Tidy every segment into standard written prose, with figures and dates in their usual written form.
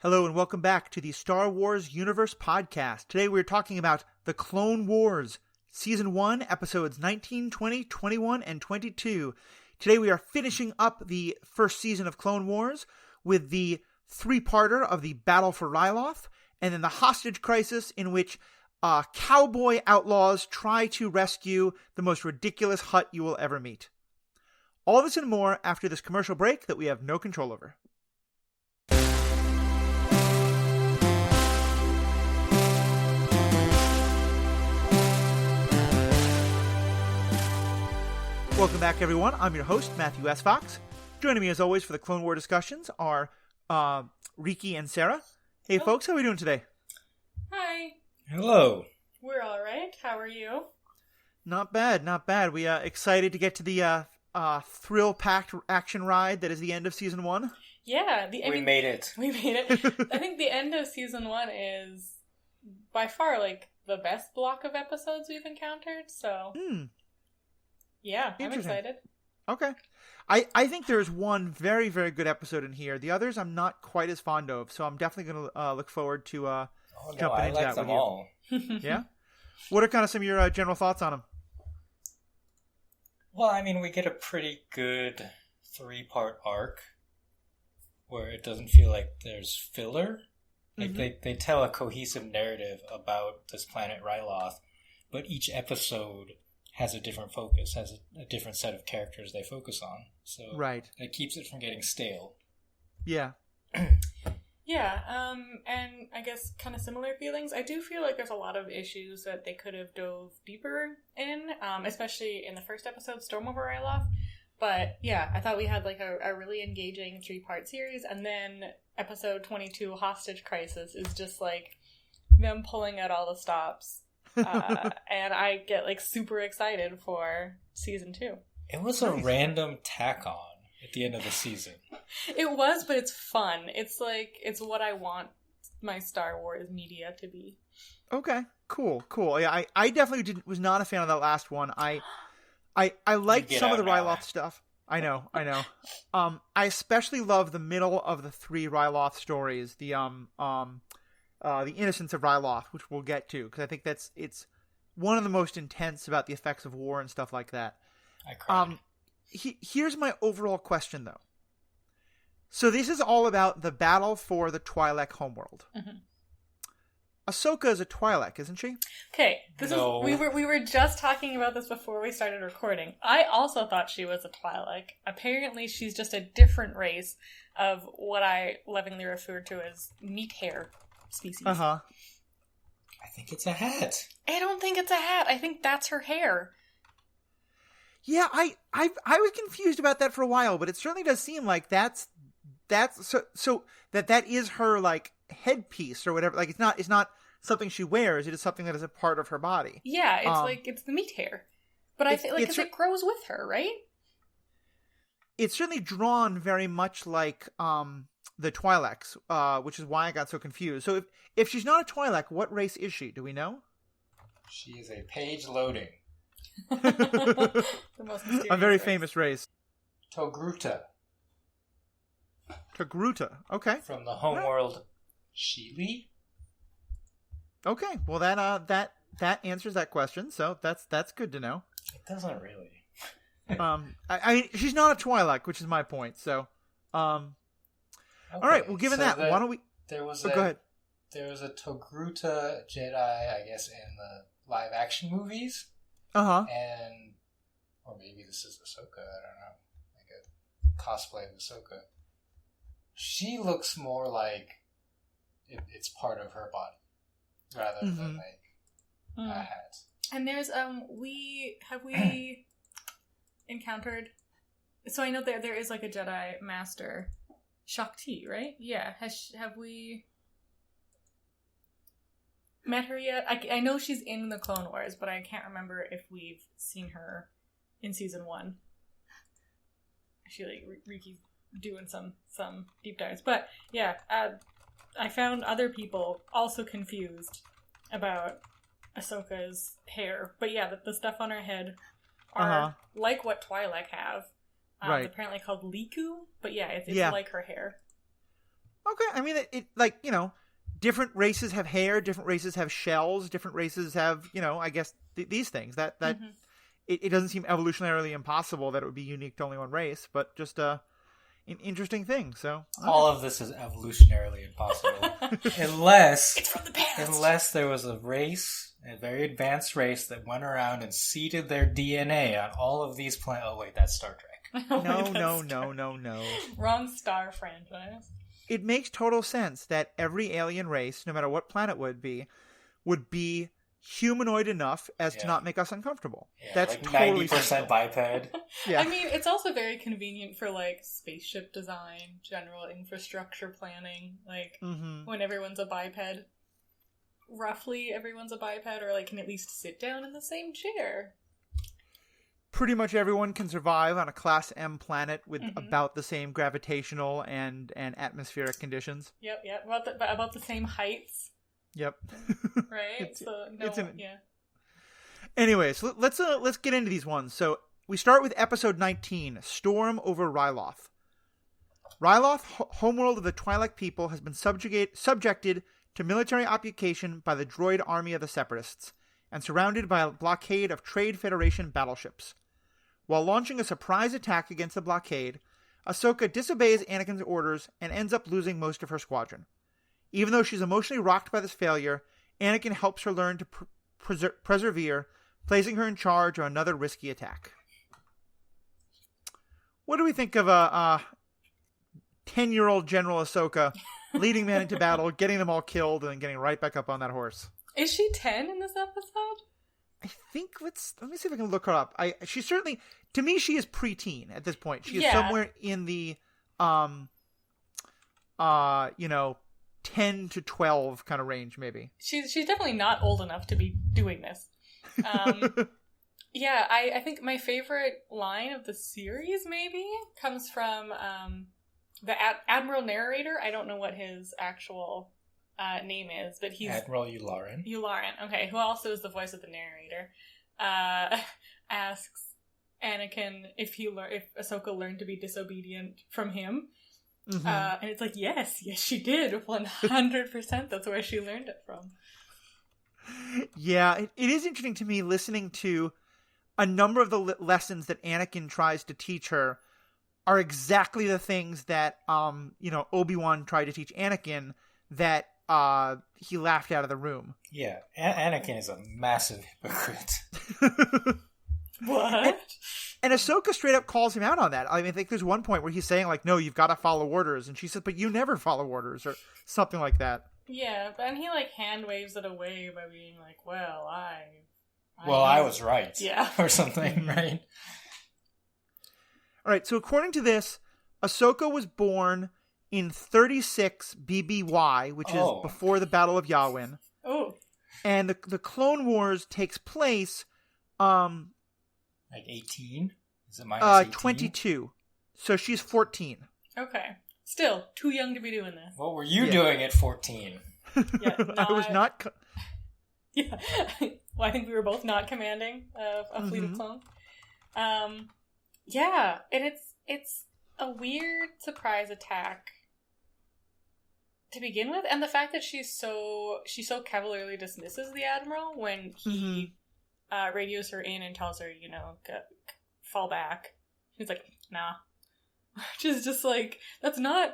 Hello and welcome back to the Star Wars Universe Podcast. Today we're talking about The Clone Wars, Season 1, Episodes 19, 20, 21, and 22. Today we are finishing up the first season of Clone Wars with the three-parter of the Battle for Ryloth, and then the hostage crisis in which cowboy outlaws try to rescue the most ridiculous Hutt you will ever meet. All this and more after this commercial break that we have no control over. Welcome back, everyone. I'm your host, Matthew S. Fox. Joining me, as always, for the Clone War discussions are Riki and Sarah. Hey, folks, how are we doing today? Hi. Hello. We're all right. How are you? Not bad, not bad. We excited to get to the thrill-packed action ride that is the end of Season 1? Yeah. We made it. We made it. I think the end of Season 1 is by far, the best block of episodes we've encountered, so... Yeah, I'm excited. Okay. I think there's one very, very good episode in here. The others I'm not quite as fond of, so I'm definitely going to look forward to jumping into that with you. All. Yeah? What are kind of some of your general thoughts on them? Well, I mean, we get a pretty good 3-part arc where it doesn't feel like there's filler. Like they tell a cohesive narrative about this planet Ryloth, but each episode has a different focus, has a different set of characters they focus on. So right. It keeps it from getting stale. Yeah. Yeah, and I guess kind of similar feelings. I do feel like there's a lot of issues that they could have dove deeper in, especially in the first episode, Storm Over Ryloth. But yeah, I thought we had a really engaging 3-part series, and then episode 22, Hostage Crisis, is just them pulling out all the stops. And I get super excited for season 2. It was a random tack on at the end of the season. It was, but it's fun. It's it's what I want my Star Wars media to be. Okay, cool. Yeah, I definitely was not a fan of that last one. I liked some of the Ryloth stuff. I know. I especially love the middle of the 3 Ryloth stories. The Innocence of Ryloth, which we'll get to, because I think it's one of the most intense about the effects of war and stuff like that. I cried. Here's my overall question, though. So this is all about the battle for the Twi'lek homeworld. Mm-hmm. Ahsoka is a Twi'lek, isn't she? Okay, we were just talking about this before we started recording. I also thought she was a Twi'lek. Apparently, she's just a different race of what I lovingly refer to as meat hair species. Uh-huh. I think it's a hat. I don't think it's a hat. I think that's her hair. Yeah, I was confused about that for a while, but it certainly does seem like that's so that is her headpiece or whatever. It's not something she wears. It is something that is a part of her body. Yeah, it's it's the meat hair. But I think it grows with her, right? It's certainly drawn very much like the Twi'leks, which is why I got so confused. So if she's not a Twi'lek, what race is she? Do we know? She is a page loading. The most mysterious a very race. famous race. Togruta. Okay. From the homeworld Sheely. Okay, well that answers that question. So that's good to know. It doesn't really. I mean, she's not a Twi'lek, which is my point. So, okay. All right. Well, given that, why don't we? Go ahead. There was a Togruta Jedi, I guess, in the live action movies. Uh-huh. Or maybe this is Ahsoka. I don't know. Like a cosplay of Ahsoka. She looks more like it's part of her body rather than a hat. And there's we encountered. So I know there is a Jedi Master, Shakti, right? Yeah. Have we met her yet? I know she's in the Clone Wars, but I can't remember if we've seen her in season 1. I feel like Riki's doing some deep dives. But yeah, I found other people also confused about Ahsoka's hair. But yeah, the stuff on her head are like what Twi'lek have. Right. It's apparently called Liku, but yeah, it's like her hair. Okay, I mean, it like, different races have hair, different races have shells, different races have, I guess these things. That it doesn't seem evolutionarily impossible that it would be unique to only one race, but just an interesting thing. So all of this is evolutionarily impossible, unless it's from the past. Unless there was a race, a very advanced race that went around and seeded their DNA on all of these planets. Oh wait, that's Star Trek. No. Wrong Star franchise. It makes total sense that every alien race, no matter what planet would be humanoid enough as to not make us uncomfortable. Yeah, that's like totally 90% biped. Yeah. I mean, it's also very convenient for, like, spaceship design, general infrastructure planning, like, when everyone's a biped. Roughly everyone's a biped, or, like, can at least sit down in the same chair. Pretty much everyone can survive on a Class M planet with about the same gravitational and atmospheric conditions. Yep. About the same heights. Yep. Right? Anyways, let's get into these ones. So we start with episode 19, Storm over Ryloth. Ryloth, homeworld of the Twi'lek people, has been subjected to military occupation by the droid army of the Separatists, and surrounded by a blockade of Trade Federation battleships. While launching a surprise attack against the blockade, Ahsoka disobeys Anakin's orders and ends up losing most of her squadron. Even though she's emotionally rocked by this failure, Anakin helps her learn to persevere, placing her in charge of another risky attack. What do we think of a 10-year-old General Ahsoka leading men into battle, getting them all killed, and then getting right back up on that horse? Is she 10 in this episode? I think let me see if I can look her up. She certainly, to me, she is preteen at this point. She is somewhere in the 10 to 12 kind of range, maybe. She's definitely not old enough to be doing this. Yeah, I think my favorite line of the series maybe comes from the Admiral narrator. I don't know what his actual name is, but he's Admiral Yularen. Okay, who also is the voice of the narrator. Asks Anakin if Ahsoka learned to be disobedient from him, and it's like yes, she did, 100%. That's where she learned it from. Yeah, it is interesting to me listening to a number of the lessons that Anakin tries to teach her are exactly the things that Obi-Wan tried to teach Anakin that he laughed out of the room. Yeah, Anakin is a massive hypocrite. What? And Ahsoka straight up calls him out on that. I mean, I think there's one point where he's saying, like, no, you've got to follow orders. And she says, but you never follow orders, or something like that. Yeah, but he, like, hand waves it away by being like, well, I was right. Yeah. Or something, right? All right, so according to this, Ahsoka was born in 36 BBY, which is before the Battle of Yavin. Oh. And the Clone Wars takes place... like 18? Is it minus 18? 22. So she's 14. Okay. Still, too young to be doing this. What were you doing at 14? Yeah, I was not... Yeah. Well, I think we were both not commanding a fleet of clones. Yeah, and it's a weird surprise attack to begin with, and the fact that she so cavalierly dismisses the Admiral when he radios her in and tells her, fall back. She's like, nah. Which is just like, it's not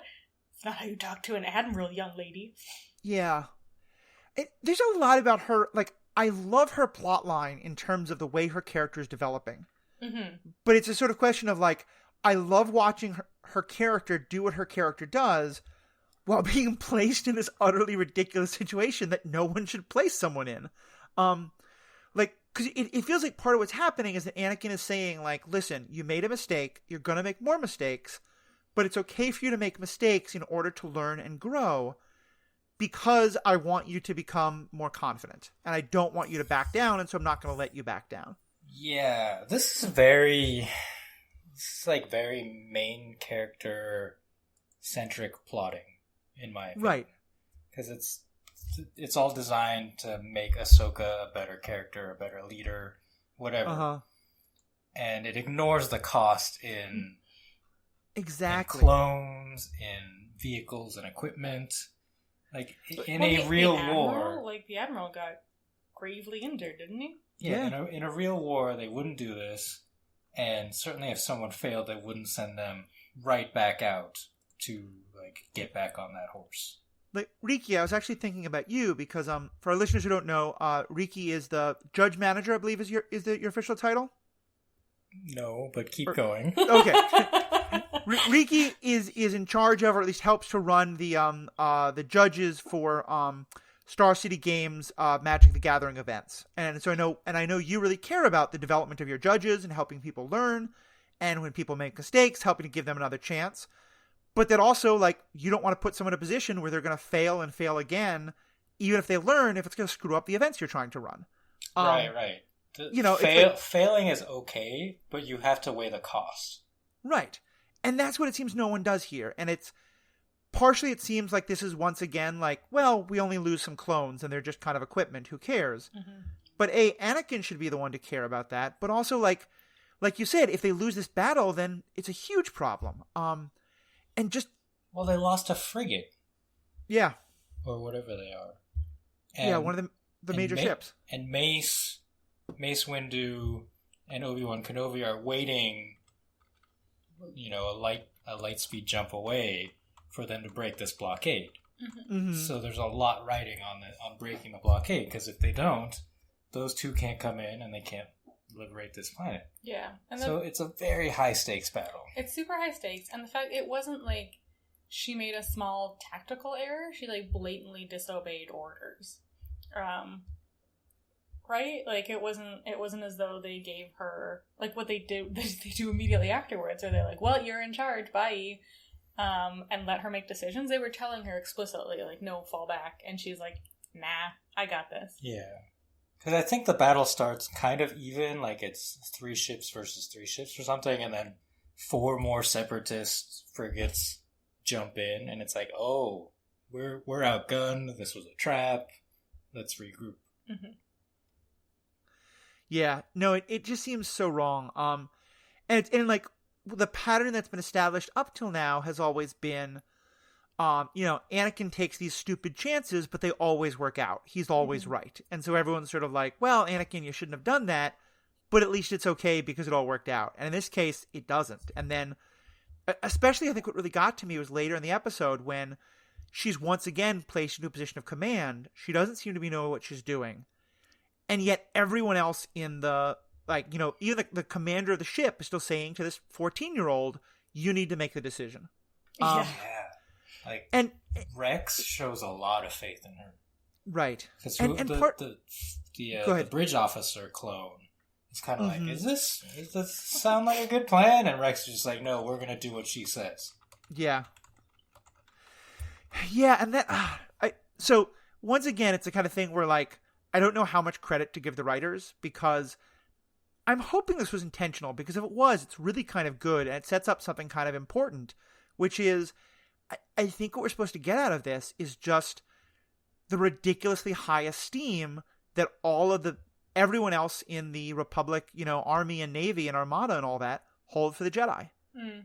how you talk to an Admiral, young lady. Yeah. There's a lot about her, like, I love her plot line in terms of the way her character is developing. But it's a sort of question of, like, I love watching her character do what her character does while being placed in this utterly ridiculous situation that no one should place someone in. Because it feels like part of what's happening is that Anakin is saying, like, listen, you made a mistake, you're going to make more mistakes, but it's okay for you to make mistakes in order to learn and grow, because I want you to become more confident, and I don't want you to back down, and so I'm not going to let you back down. Yeah, this is very main character centric plotting, in my opinion. Right. Because it's all designed to make Ahsoka a better character, a better leader, whatever. And it ignores the cost in exactly in clones, in vehicles and equipment. Like, Well, in a real war... Like, the Admiral got gravely injured, didn't he? Yeah, in a real war, they wouldn't do this. And certainly if someone failed, they wouldn't send them right back out to, like, get back on that horse. Like, Riki, I was actually thinking about you because, for our listeners who don't know, Riki is the judge manager, I believe is your official title? No, but keep going. Okay. Riki is in charge of, or at least helps to run the judges for Star City Games Magic the Gathering events. And so I know you really care about the development of your judges and helping people learn, and when people make mistakes, helping to give them another chance. But that also, like, you don't want to put someone in a position where they're going to fail and fail again, even if they learn, if it's going to screw up the events you're trying to run. Right. Failing is okay, but you have to weigh the cost. Right. And that's what it seems no one does here. And it's partially, it seems like this is once again like, well, we only lose some clones and they're just kind of equipment. Who cares? Mm-hmm. But Anakin should be the one to care about that. But also, like you said, if they lose this battle, then it's a huge problem. And just... Well, they lost a frigate. Yeah. Or whatever they are. And, one of the major ships. And Mace Windu, and Obi-Wan Kenobi are waiting, a light speed jump away for them to break this blockade. Mm-hmm. So there's a lot riding on breaking the blockade, because if they don't, those two can't come in and they can't liberate this planet. Yeah. So it's a very high stakes battle. It's super high stakes, and the fact it wasn't like she made a small tactical error, she like blatantly disobeyed orders. Right? Like it wasn't as though they gave her like what they do immediately afterwards, or they're like, well, you're in charge, bye. And let her make decisions. They were telling her explicitly, like, no, fall back, and she's like, nah, I got this. Yeah. Because I think the battle starts kind of even, like it's 3 ships versus 3 ships or something, and then 4 more separatist frigates jump in, and it's like, oh, we're outgunned, this was a trap, let's regroup. Mm-hmm. Yeah, no, it just seems so wrong. And like, the pattern that's been established up till now has always been, Anakin takes these stupid chances, but they always work out. He's always right. And so everyone's sort of like, well, Anakin, you shouldn't have done that, but at least it's okay because it all worked out. And in this case, it doesn't. And then, especially I think what really got to me was later in the episode when she's once again placed into a position of command. She doesn't seem to know what she's doing. And yet everyone else in the, even the commander of the ship is still saying to this 14-year-old, you need to make the decision. Yeah. And Rex shows a lot of faith in her. Right. Because the bridge officer clone is kind of like, does this sound like a good plan? And Rex is just like, no, we're going to do what she says. Yeah. Yeah, and that... so, once again, it's the kind of thing where, like, I don't know how much credit to give the writers, because I'm hoping this was intentional, because if it was, it's really kind of good, and it sets up something kind of important, which is, I think what we're supposed to get out of this is just the ridiculously high esteem that everyone else in the Republic, Army and Navy and Armada and all that hold for the Jedi.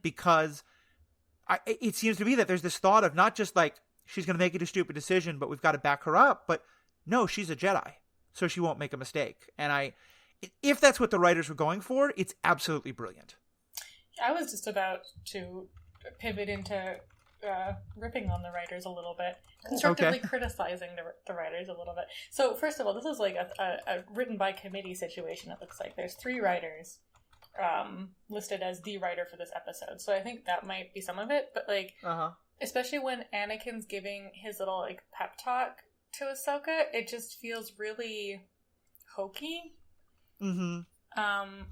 Because it seems to be that there's this thought of not just like, she's going to make a stupid decision, but we've got to back her up, but no, she's a Jedi, so she won't make a mistake. And if that's what the writers were going for, it's absolutely brilliant. I was just about to pivot into ripping on the writers a little bit, constructively criticizing the writers a little bit. So first of all, this is like a written by committee situation. It looks like there's 3 writers listed as the writer for this episode. So I think that might be some of it, but like, especially when Anakin's giving his little like pep talk to Ahsoka, it just feels really hokey. Mm-hmm.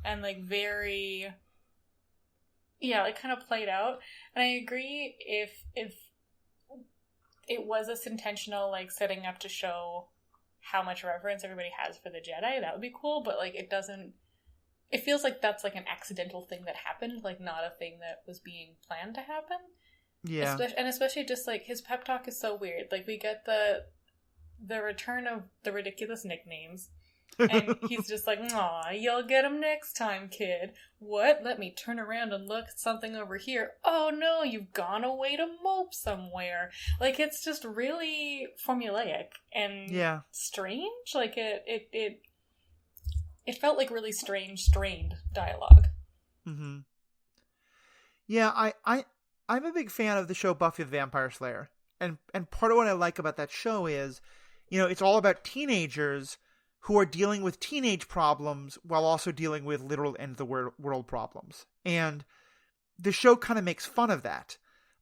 And like very, like kind of played out. And I agree if it was this intentional, like setting up to show how much reverence everybody has for the Jedi, that would be cool. But like, it feels like that's like an accidental thing that happened, like not a thing that was being planned to happen. Yeah. Especially just like his pep talk is so weird. Like we get the return of the ridiculous nicknames. And he's just like, aw, you'll get him next time, kid. What? Let me turn around and look at something over here. Oh no, you've gone away to mope somewhere. Like, it's just really formulaic and strange. Like, it felt like really strange, strained dialogue. Mm-hmm. Yeah, I'm a big fan of the show Buffy the Vampire Slayer. And part of what I like about that show is, it's all about teenagers who are dealing with teenage problems while also dealing with literal end-of-the-world problems. And the show kind of makes fun of that,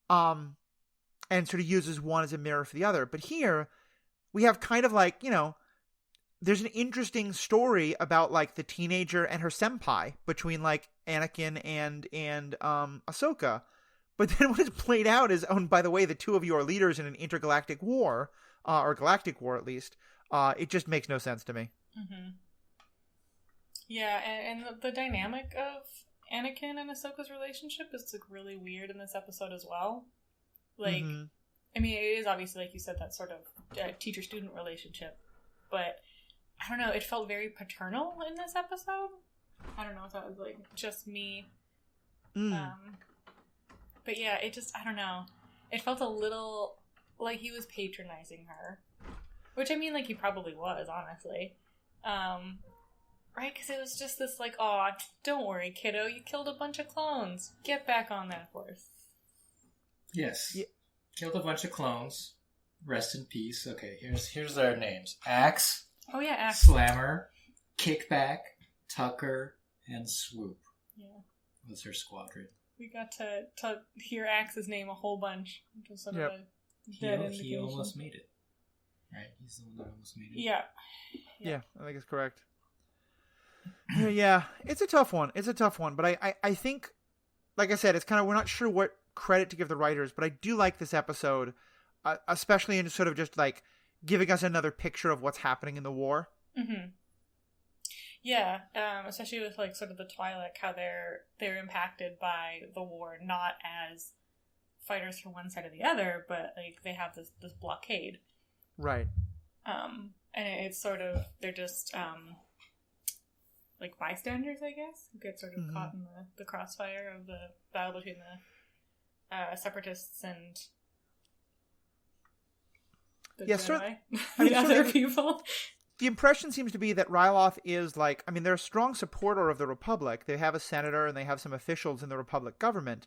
and sort of uses one as a mirror for the other. But here, we have kind of like, there's an interesting story about, like, the teenager and her senpai between, like, Anakin and Ahsoka. But then what is played out is, oh, and by the way, the two of you are leaders in an intergalactic war, or galactic war at least. It just makes no sense to me. Mm-hmm. Yeah, and the dynamic of Anakin and Ahsoka's relationship is like really weird in this episode as well. Like, I mean, it is obviously, like you said, that sort of teacher-student relationship, but I don't know, it felt very paternal in this episode. I don't know if that was like just me. But yeah, it just, I don't know. It felt a little like he was patronizing her. Which, I mean, like, he probably was, honestly. Right? Because it was just this, like, aw, don't worry, kiddo, you killed a bunch of clones. Get back on that horse. Yes. Yeah. Killed a bunch of clones. Rest in peace. Okay, here's their names. Axe. Oh, yeah, Axe. Slammer. Kickback. Tucker. And Swoop. Yeah. Was her squadron. We got to hear Axe's name a whole bunch. Just sort of a dead indication. He almost made it. Right, he's the one that almost made it. Yeah, I think it's correct. Yeah, it's a tough one. But I think, like I said, it's kind of, we're not sure what credit to give the writers, but I do like this episode, especially in sort of just like giving us another picture of what's happening in the war. Mm-hmm. Yeah, especially with like sort of the Twi'lek, how they're impacted by the war, not as fighters for one side or the other, but like they have this blockade. Right. And it's sort of, they're just, like bystanders, I guess, who get sort of caught in the crossfire of the battle between the Separatists and the other people. The impression seems to be that Ryloth is like, I mean, they're a strong supporter of the Republic. They have a senator and they have some officials in the Republic government,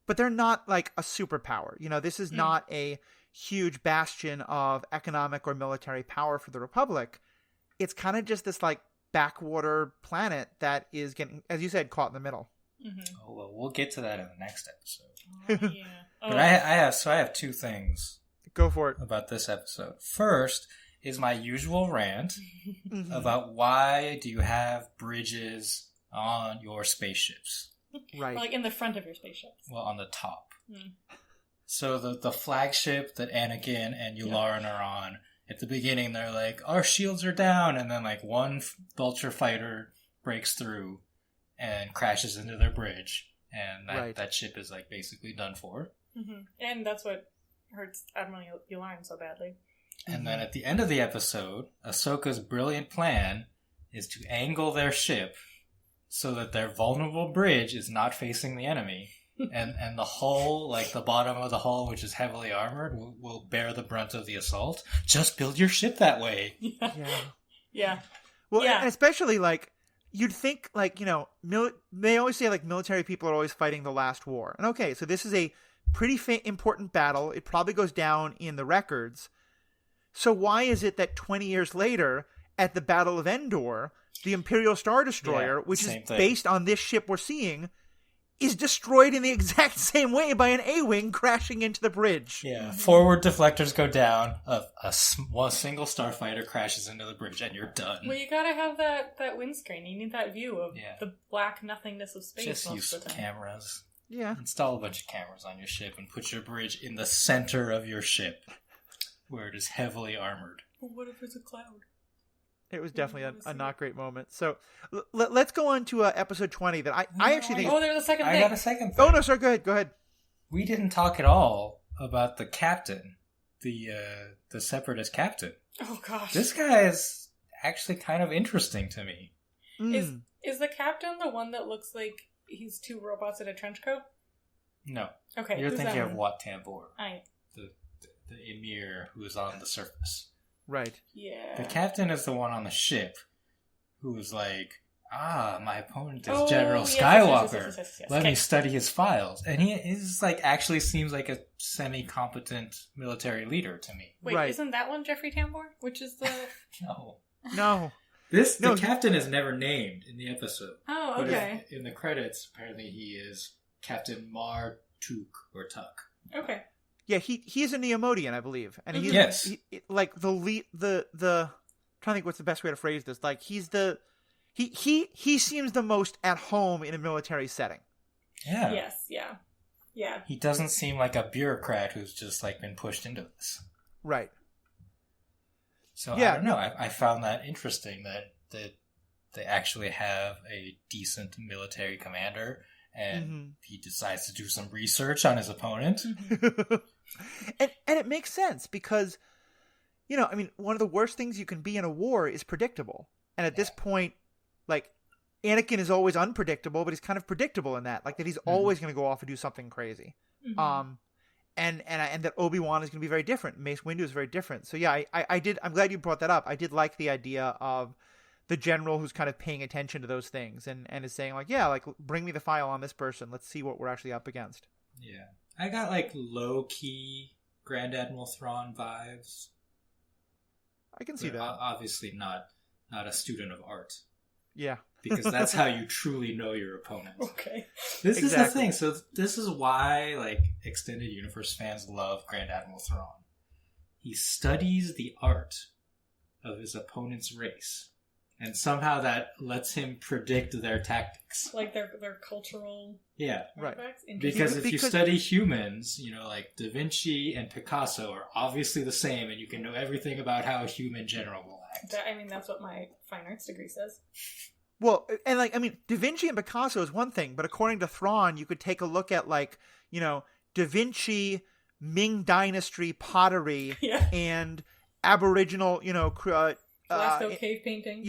but they're not like a superpower. This is not a huge bastion of economic or military power for the Republic. It's kind of just this like backwater planet that is getting, as you said, caught in the middle. Mm-hmm. Oh, well, we'll get to that in the next episode. Oh, yeah. But I have two things. Go for it. About this episode. First is my usual rant about why do you have bridges on your spaceships? Right. Like in the front of your spaceships. Well, on the top. So the flagship that Anakin and Yularen are on, at the beginning they're like, our shields are down, and then like one vulture fighter breaks through and crashes into their bridge, and that ship is like basically done for. Mm-hmm. And that's what hurts Admiral Yularen so badly. And then at the end of the episode, Ahsoka's brilliant plan is to angle their ship so that their vulnerable bridge is not facing the enemy. and the hull, like the bottom of the hull, which is heavily armored, will bear the brunt of the assault. Just build your ship that way. Yeah. Well, and especially like, you'd think like, they always say like military people are always fighting the last war. And okay, so this is a pretty important battle. It probably goes down in the records. So why is it that 20 years later, at the Battle of Endor, the Imperial Star Destroyer, which is based on this ship we're seeing, is destroyed in the exact same way by an A-Wing crashing into the bridge? Yeah, forward deflectors go down, a single starfighter crashes into the bridge, and you're done. Well, you gotta have that windscreen. You need that view of the black nothingness of space. Just use of the time. cameras. Yeah. Install a bunch of cameras on your ship and put your bridge in the center of your ship, where it is heavily armored. But what if it's a cloud? It was definitely a not great moment. So let's go on to episode 20 that I actually think... Oh, there's a second thing. I got a second thing. Oh, no, sorry. Go ahead. We didn't talk at all about the captain, the Separatist captain. Oh, gosh. This guy is actually kind of interesting to me. Is the captain the one that looks like he's two robots in a trench coat? No. Okay. You're who's thinking that of one? Wat Tambor, I. the emir who is on the surface. Right. Yeah. The captain is the one on the ship who is like, my opponent is General Skywalker. Yes. Let me study his files. And he is like actually seems like a semi-competent military leader to me. Wait, right. Isn't that one Jeffrey Tambor? Which is the... No. The captain is never named in the episode. Oh, but okay. in the credits, apparently he is Captain Mar-Tuk or Tuck. Okay. Yeah, he's a Neomodian, I believe, and he's yes, like the lead. I'm trying to think what's the best way to phrase this. Like he's the he seems the most at home in a military setting. Yeah. Yes. Yeah. Yeah. He doesn't seem like a bureaucrat who's just like been pushed into this. Right. So I don't know. I found that interesting that they actually have a decent military commander, and he decides to do some research on his opponent. and it makes sense because, I mean, one of the worst things you can be in a war is predictable. And at this point, like, Anakin is always unpredictable, but he's kind of predictable in that, like that he's always going to go off and do something crazy. And that Obi-Wan is going to be very different. Mace Windu is very different. So yeah, I'm glad you brought that up. I did like the idea of the general who's kind of paying attention to those things and is saying like, yeah, like bring me the file on this person. Let's see what we're actually up against. Yeah. I got like low-key Grand Admiral Thrawn vibes. I can see that. Obviously not a student of art. Yeah. Because that's how you truly know your opponent. Okay. This is the thing. So this is why like Extended Universe fans love Grand Admiral Thrawn. He studies the art of his opponent's race. And somehow that lets him predict their tactics. Like their cultural artifacts? Right. Because if you study humans, like Da Vinci and Picasso are obviously the same, and you can know everything about how a human general will act. That's what my fine arts degree says. Well, and like, I mean, Da Vinci and Picasso is one thing, but according to Thrawn, you could take a look at like, Da Vinci, Ming Dynasty pottery and Aboriginal, Glasgow cave paintings.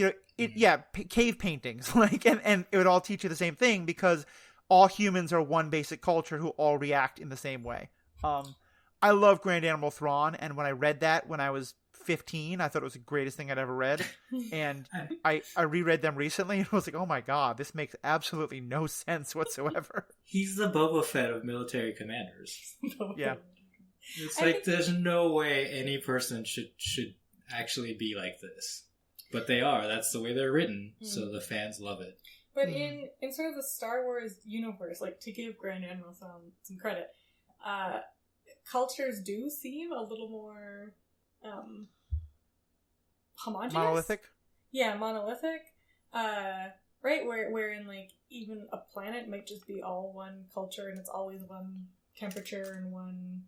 Cave paintings. Like, and it would all teach you the same thing because all humans are one basic culture who all react in the same way. I love Grand Admiral Thrawn, and when I read that when I was 15, I thought it was the greatest thing I'd ever read. And I reread them recently, and I was like, oh my god, this makes absolutely no sense whatsoever. He's the Boba Fett of military commanders. Yeah. It's like there's no way any person should actually be like this. But they are. That's the way they're written, so the fans love it. But in sort of the Star Wars universe, like to give Grand Admiral some credit, cultures do seem a little more homogenous. Monolithic? Yeah, monolithic. Right? Wherein like even a planet might just be all one culture and it's always one temperature and one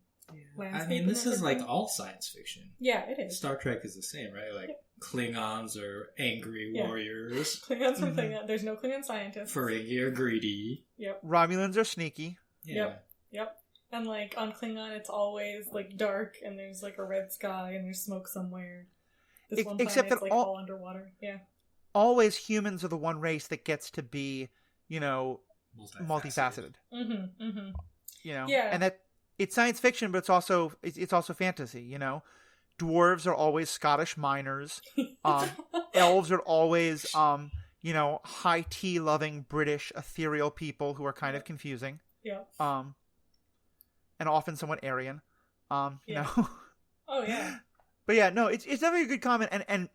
landscape. I mean, this is like all science fiction. Yeah, it is. Star Trek is the same, right? Like Klingons are angry warriors. Klingons are Klingon. There's no Klingon scientists. Ferengi are greedy. Yep. Romulans are sneaky. Yeah. Yep. And like on Klingon, it's always like dark and there's like a red sky and there's smoke somewhere. This one except planet's that like all underwater. Yeah. Always humans are the one race that gets to be, multifaceted. Mm-hmm. Mm-hmm. And that it's science fiction, but it's also fantasy. Dwarves are always Scottish miners. Elves are always, high tea loving British ethereal people who are kind of confusing. Yeah. And often somewhat Aryan. Oh yeah. But yeah, no, it's definitely a good comment, and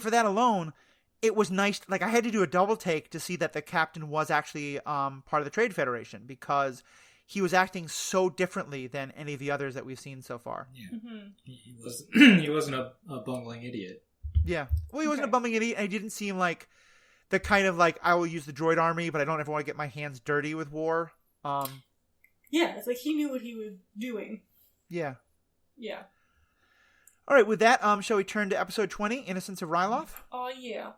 for that alone, it was nice. Like I had to do a double take to see that the captain was actually part of the Trade Federation because he was acting so differently than any of the others that we've seen so far. Yeah, he wasn't a bungling idiot. Yeah, well, he wasn't a bumbling idiot, and he didn't seem like the kind of like I will use the droid army, but I don't ever want to get my hands dirty with war. Yeah, it's like he knew what he was doing. Yeah. Yeah. All right, with that, shall we turn to episode 20, Innocence of Ryloth? Oh, yeah.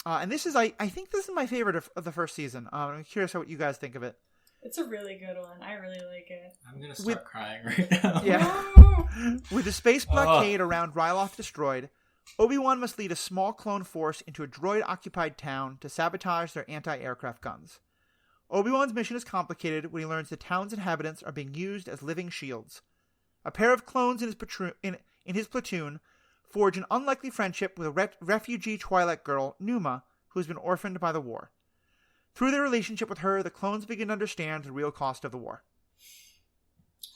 And this is, I think this is my favorite of the first season. I'm curious what you guys think of it. It's a really good one. I really like it. I'm going to start crying right now. Yeah. With the space blockade around Ryloth destroyed, Obi-Wan must lead a small clone force into a droid-occupied town to sabotage their anti-aircraft guns. Obi-Wan's mission is complicated when he learns the town's inhabitants are being used as living shields. A pair of clones in his platoon forge an unlikely friendship with a refugee Twi'lek girl, Numa, who has been orphaned by the war. Through their relationship with her, the clones begin to understand the real cost of the war.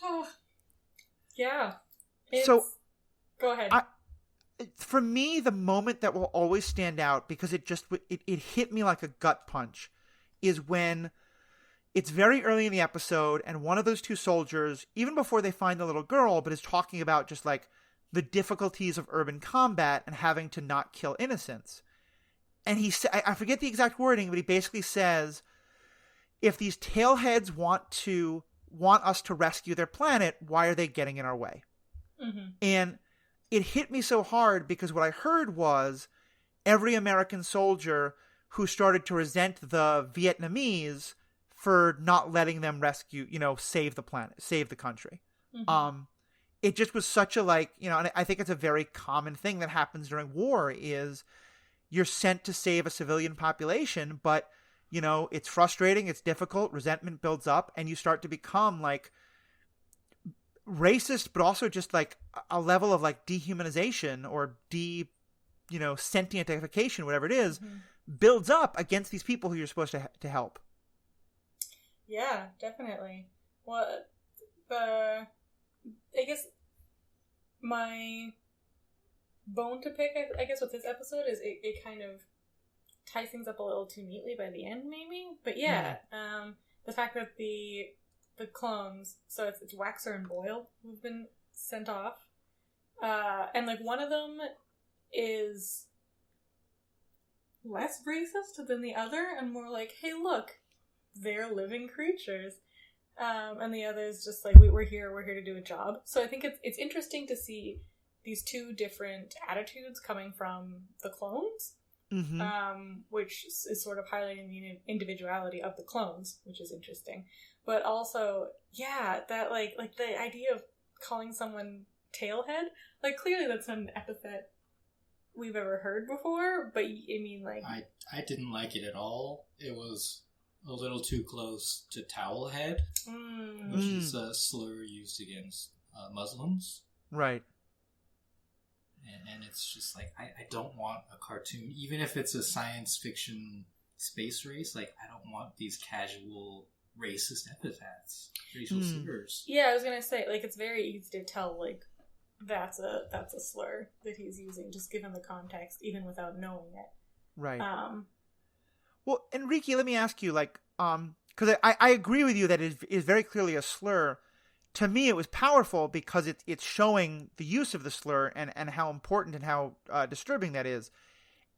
Oh, yeah. Go ahead. For me, the moment that will always stand out, because it hit me like a gut punch, is when it's very early in the episode and one of those two soldiers, even before they find the little girl, but is talking about just like the difficulties of urban combat and having to not kill innocents. And I forget the exact wording, but he basically says, if these tailheads want us to rescue their planet, why are they getting in our way? Mm-hmm. And it hit me so hard because what I heard was every American soldier who started to resent the Vietnamese for not letting them rescue, save the planet, save the country. Mm-hmm. It just was such a and I think it's a very common thing that happens during war is you're sent to save a civilian population, but, it's frustrating, it's difficult, resentment builds up, and you start to become racist, but also just a level of dehumanization or sentientification, whatever it is, mm-hmm. builds up against these people who you're supposed to help. Yeah, definitely. Well, I guess my bone to pick, I guess, with this episode is it kind of ties things up a little too neatly by the end, maybe. But yeah, the fact that the clones, so it's Waxer and Boyle who've been sent off, and one of them is less racist than the other and more like, hey, look, they're living creatures, and the other is just we're here to do a job. So I think it's interesting to see these two different attitudes coming from the clones, mm-hmm. Which is sort of highlighting the individuality of the clones, which is interesting. But also, yeah, that the idea of calling someone tailhead, clearly that's an epithet we've ever heard before, but I mean, I didn't like it at all. It was a little too close to towelhead, which is a slur used against Muslims. Right. And it's just I don't want a cartoon, even if it's a science fiction space race, I don't want these casual racist epithets, racial slurs. Yeah, I was gonna say, it's very easy to tell, that's a slur that he's using, just given the context, even without knowing it. Right. Well, Enrique, let me ask you, because I agree with you that it is very clearly a slur. To me, it was powerful because it's showing the use of the slur and how important and how disturbing that is.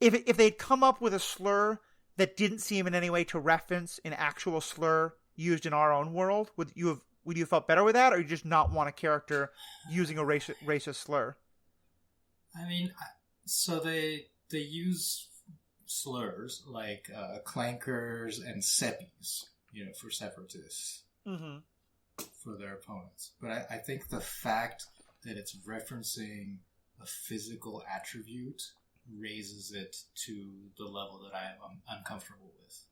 If they'd come up with a slur that didn't seem in any way to reference an actual slur used in our own world, would you have felt better with that, or you just not want a character using a racist slur? I mean, so they use slurs like clankers and seppies, for separatists. Mm-hmm. For their opponents. But I think the fact that it's referencing a physical attribute raises it to the level that I am uncomfortable with.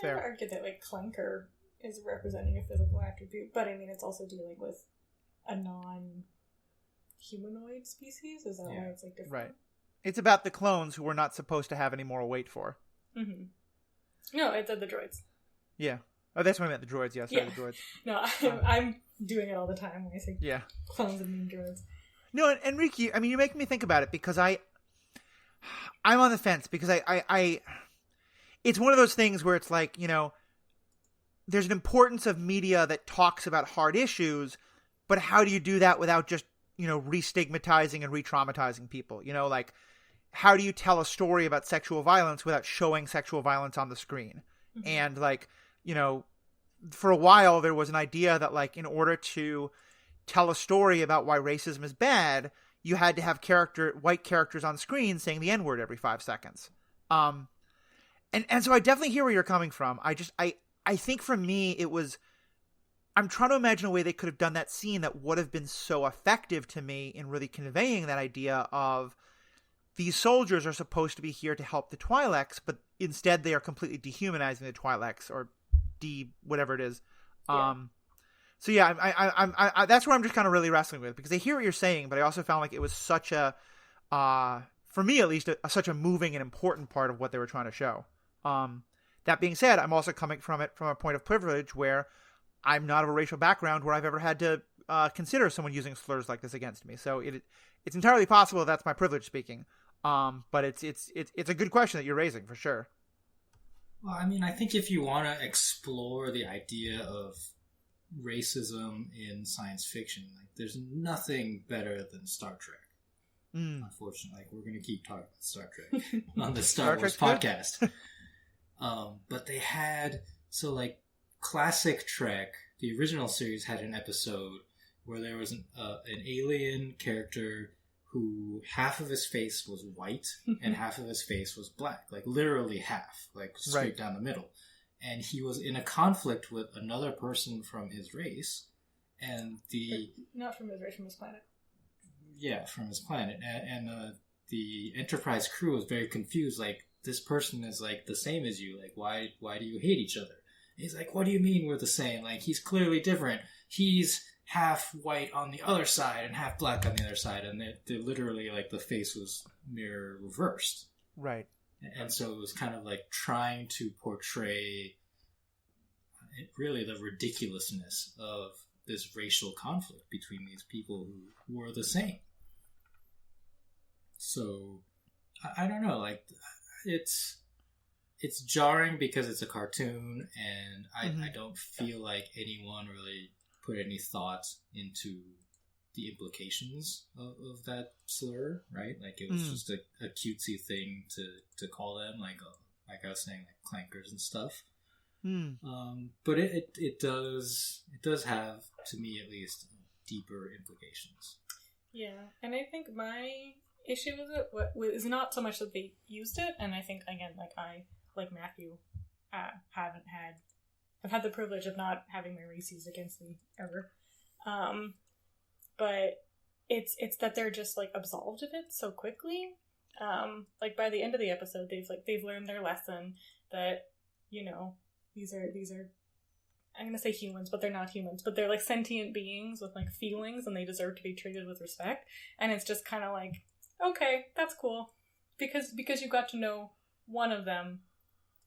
I would argue that clanker is representing a physical attribute, but I mean it's also dealing with a non-humanoid species. Is that why it's different? Right. It's about the clones who we're not supposed to have any moral weight for. Mm-hmm. No, it's the droids. Yeah. Oh, that's what I meant, the droids, yeah. Sorry, the droids. No, I'm doing it all the time when I say clones and mean droids. No, and Enrique, I mean, you're making me think about it because I'm on the fence because I it's one of those things where it's there's an importance of media that talks about hard issues, but how do you do that without just, re-stigmatizing and re-traumatizing people? How do you tell a story about sexual violence without showing sexual violence on the screen? Mm-hmm. And for a while there was an idea that in order to tell a story about why racism is bad, you had to have white characters on screen saying the N-word every 5 seconds. And so I definitely hear where you're coming from. I think for me I'm trying to imagine a way they could have done that scene that would have been so effective to me in really conveying that idea of these soldiers are supposed to be here to help the Twi'leks, but instead they are completely dehumanizing the Twi'leks, or whatever it is. Yeah. So yeah, I that's where I'm just kind of really wrestling with, because I hear what you're saying, but I also found like it was such a, for me at least, such a moving and important part of what they were trying to show. That being said, I'm also coming from it from a point of privilege where I'm not of a racial background where I've ever had to consider someone using slurs like this against me. So it's entirely possible that's my privilege speaking. But it's a good question that you're raising, for sure. Well, I mean, I think if you want to explore the idea of racism in science fiction, like, there's nothing better than Star Trek. Unfortunately, like, we're going to keep talking about Star Trek on the Star Wars podcast. But they had, so like, classic Trek, the original series had an episode where there was an alien character who half of his face was white and half of his face was black, like literally half, like straight down the middle. And he was in a conflict with another person from his race, and not from his race, from his planet. Yeah, from his planet. And the Enterprise crew was very confused, like, this person is like the same as you, like, why do you hate each other? And he's like, what do you mean we're the same? Like, he's clearly different. He's half white on the other side and half black on the other side, and they're literally, like, the face was mirror reversed. Right. And so it was kind of like trying to portray really the ridiculousness of this racial conflict between these people who were the same. So I don't know, like, it's jarring because it's a cartoon, and I don't feel like anyone really put any thought into the implications of that slur, right? Like, it was just a cutesy thing to call them, like I was saying, like clankers and stuff. But it does have, to me at least, deeper implications. Yeah, and I think my issue with it is not so much that they used it, and I think, again, like Matthew, I've had the privilege of not having my races against me ever. But it's that they're just, like, absolved of it so quickly. Like, by the end of the episode, they've learned their lesson that, you know, these are I'm gonna say humans, but they're not humans, but they're, like, sentient beings with, like, feelings, and they deserve to be treated with respect. And it's just kind of like, okay, that's cool, because you got to know one of them.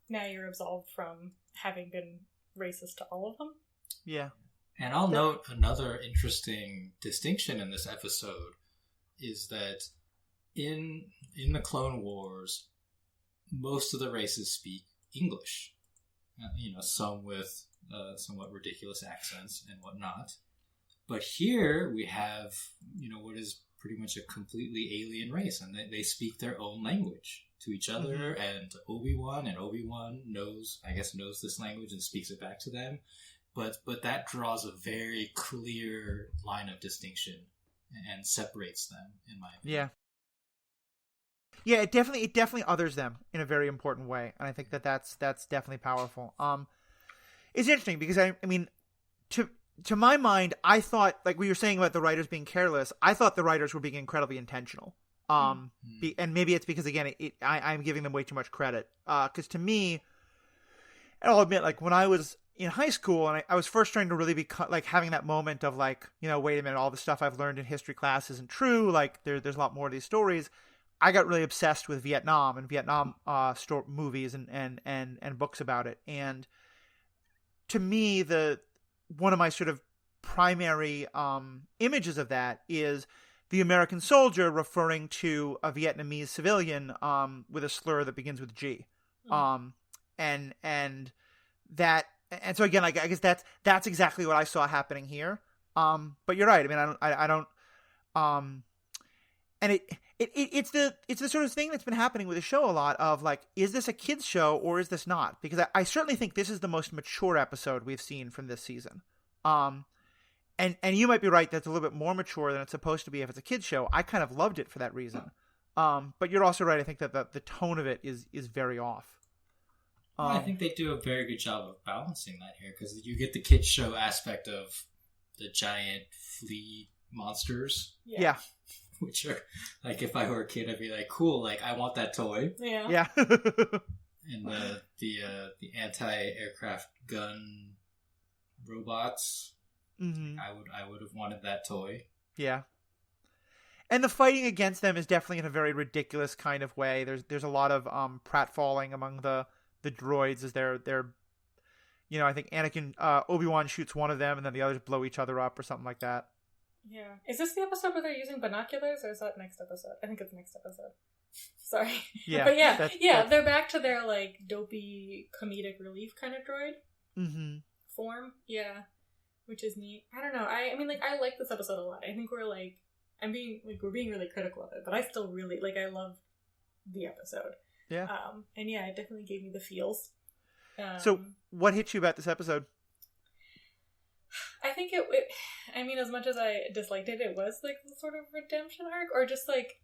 Now you're absolved from having been racist to all of them. Yeah. And I'll note another interesting distinction in this episode is that in the Clone Wars, most of the races speak English. You know, some with somewhat ridiculous accents and whatnot. But here we have, you know, what is pretty much a completely alien race, and they speak their own language to each other and to Obi-Wan, and Obi-Wan knows this language and speaks it back to them. But that draws a very clear line of distinction and separates them, in my opinion. Yeah, it definitely others them in a very important way, and I think that's definitely powerful. It's interesting because I mean, to my mind, I thought, like we were saying about the writers being careless, I thought the writers were being incredibly intentional. And maybe it's because, again, I'm giving them way too much credit. Because to me, and I'll admit, like, when I was in high school and I was first trying to really be like having that moment of, like, you know, wait a minute, all the stuff I've learned in history class isn't true. Like, there's a lot more of these stories. I got really obsessed with Vietnam and Vietnam movies and books about it. And to me, one of my sort of primary images of that is the American soldier referring to a Vietnamese civilian with a slur that begins with G. And so again, I guess that's exactly what I saw happening here. But you're right. I mean, I don't and it's the sort of thing that's been happening with the show a lot of, like, is this a kid's show or is this not? Because I certainly think this is the most mature episode we've seen from this season. And you might be right that it's a little bit more mature than it's supposed to be if it's a kid's show. I kind of loved it for that reason. But you're also right. I think that the tone of it is very off. I think they do a very good job of balancing that here, because you get the kids show aspect of the giant flea monsters. Yeah. which are like, if I were a kid, I'd be like, cool, like I want that toy. Yeah. Yeah. And the anti-aircraft gun robots, Mm-hmm. I would have wanted that toy. Yeah. And the fighting against them is definitely in a very ridiculous kind of way. There's a lot of pratfalling among the droids as they're I think Anakin Obi-Wan shoots one of them and then the others blow each other up or something like that. Yeah. Is this the episode where they're using binoculars, or is that next episode? I think it's next episode. Sorry. Yeah. But yeah, that's... they're back to their like dopey comedic relief kind of droid Mm-hmm. form. Yeah. Which is neat. I don't know. I mean, like, I like this episode a lot. I think we're being really critical of it, but I still really, like, I love the episode. Yeah. And yeah, it definitely gave me the feels. So, what hit you about this episode? I think I mean, as much as I disliked it, it was, like, the sort of redemption arc, or just, like,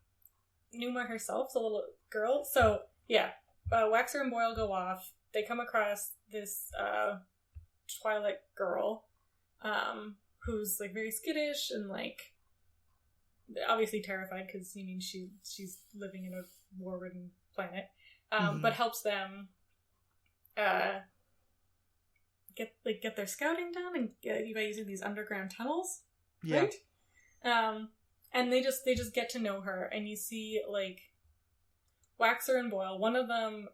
Numa herself, the little girl. So, yeah, Waxer and Boyle go off. They come across this, Twilight girl, who's, like, very skittish and, like, obviously terrified because she's living in a war-ridden planet, but helps them get their scouting done and by using these underground tunnels, right? And they just get to know her, and you see like Waxer and Boyle. One of them,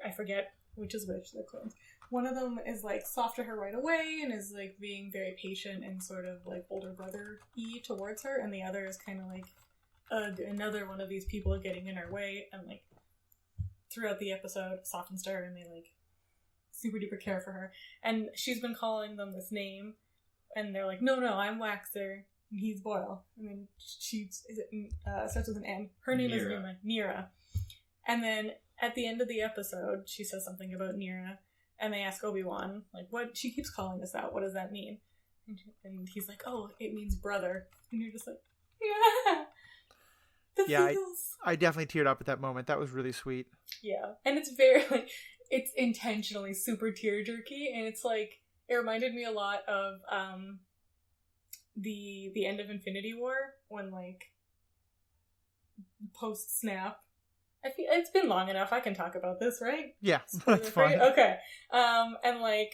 I forget which is which. They're clones. One of them is like soft to her right away and is like being very patient and sort of like older brother-y towards her, and the other is kind of like another one of these people getting in her way, and like throughout the episode softens to her and they like super duper care for her, and she's been calling them this name, and they're like, no, I'm Waxer and he's Boyle, and then starts with an N. Her name is Nira. And then at the end of the episode she says something about Nira. And they ask Obi-Wan, like, what? She keeps calling us out. What does that mean? And he's like, oh, it means brother. And you're just like, yeah. The feels. I definitely teared up at that moment. That was really sweet. Yeah. And it's very, like, it's intentionally super tear-jerky. And it's like, it reminded me a lot of the end of Infinity War when, like, post-snap. I feel it's been long enough. I can talk about this, right? Yeah, that's fine. Okay. And like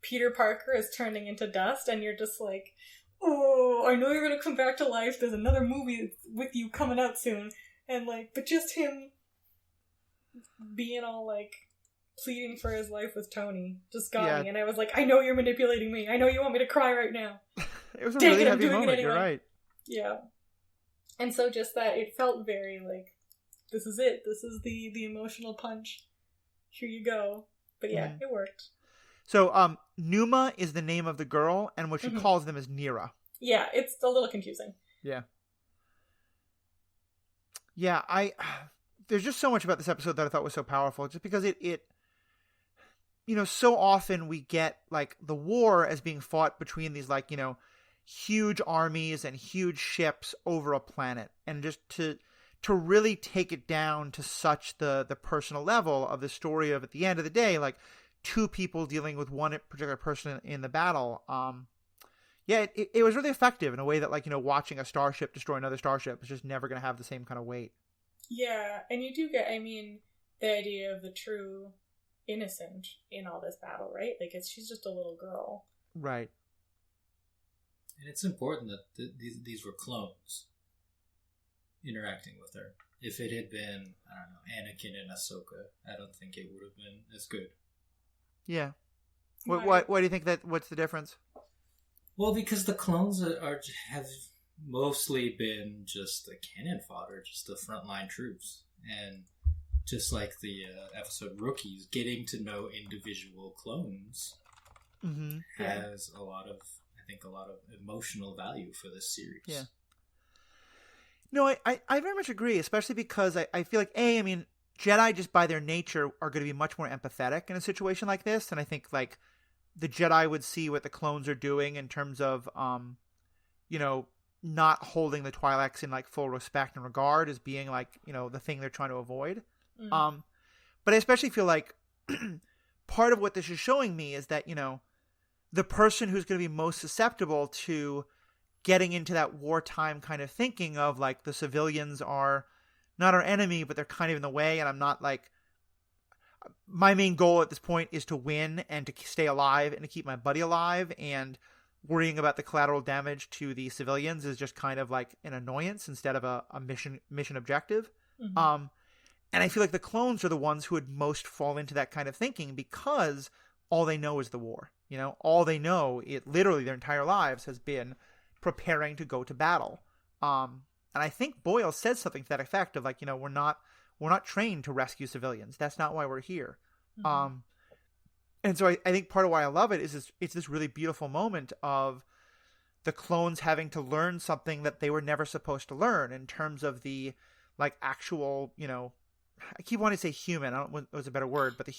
Peter Parker is turning into dust, and you're just like, oh, I know you're gonna come back to life. There's another movie with you coming out soon, and like, but just him being all like pleading for his life with Tony just got me, and I was like, I know you're manipulating me. I know you want me to cry right now. It was a really heavy moment. Anyway. You're right. Yeah. And so just that, it felt very like, this is it. This is the emotional punch. Here you go. But yeah, it worked. So, Numa is the name of the girl, and what she calls them is Nira. Yeah, it's a little confusing. Yeah. Yeah, there's just so much about this episode that I thought was so powerful, just because it so often we get, like, the war as being fought between these, like, huge armies and huge ships over a planet, and just to really take it down to such the personal level of the story of, at the end of the day, like, two people dealing with one particular person in the battle. It was really effective in a way that, like, watching a starship destroy another starship is just never going to have the same kind of weight. Yeah, and you do get, the idea of the true innocent in all this battle, right? Like, she's just a little girl. Right. And it's important that these were clones interacting with her. If it had been, I don't know, Anakin and Ahsoka, I don't think it would have been as good. Yeah. Why do you think that? What's the difference? Well, because the clones have mostly been just the cannon fodder, just the frontline troops, and just like the episode Rookies, getting to know individual clones has a lot of emotional value for this series. Yeah. No, I very much agree, especially because I feel like, Jedi just by their nature are going to be much more empathetic in a situation like this, and I think, like, the Jedi would see what the clones are doing in terms of, not holding the Twi'leks in, like, full respect and regard as being, like, the thing they're trying to avoid. But I especially feel like part of what this is showing me is that, the person who's going to be most susceptible to getting into that wartime kind of thinking of like the civilians are not our enemy, but they're kind of in the way. And I'm not like, my main goal at this point is to win and to stay alive and to keep my buddy alive, and worrying about the collateral damage to the civilians is just kind of like an annoyance instead of a mission objective. Mm-hmm. And I feel like the clones are the ones who would most fall into that kind of thinking, because all they know is the war. You know, all they know, it literally their entire lives has been preparing to go to battle. And I think Boyle says something to that effect of like, you know, we're not trained to rescue civilians. That's not why we're here. Mm-hmm. And so I think part of why I love it is it's this really beautiful moment of the clones having to learn something that they were never supposed to learn in terms of the like actual, you know, I keep wanting to say human. I don't know what was a better word, but the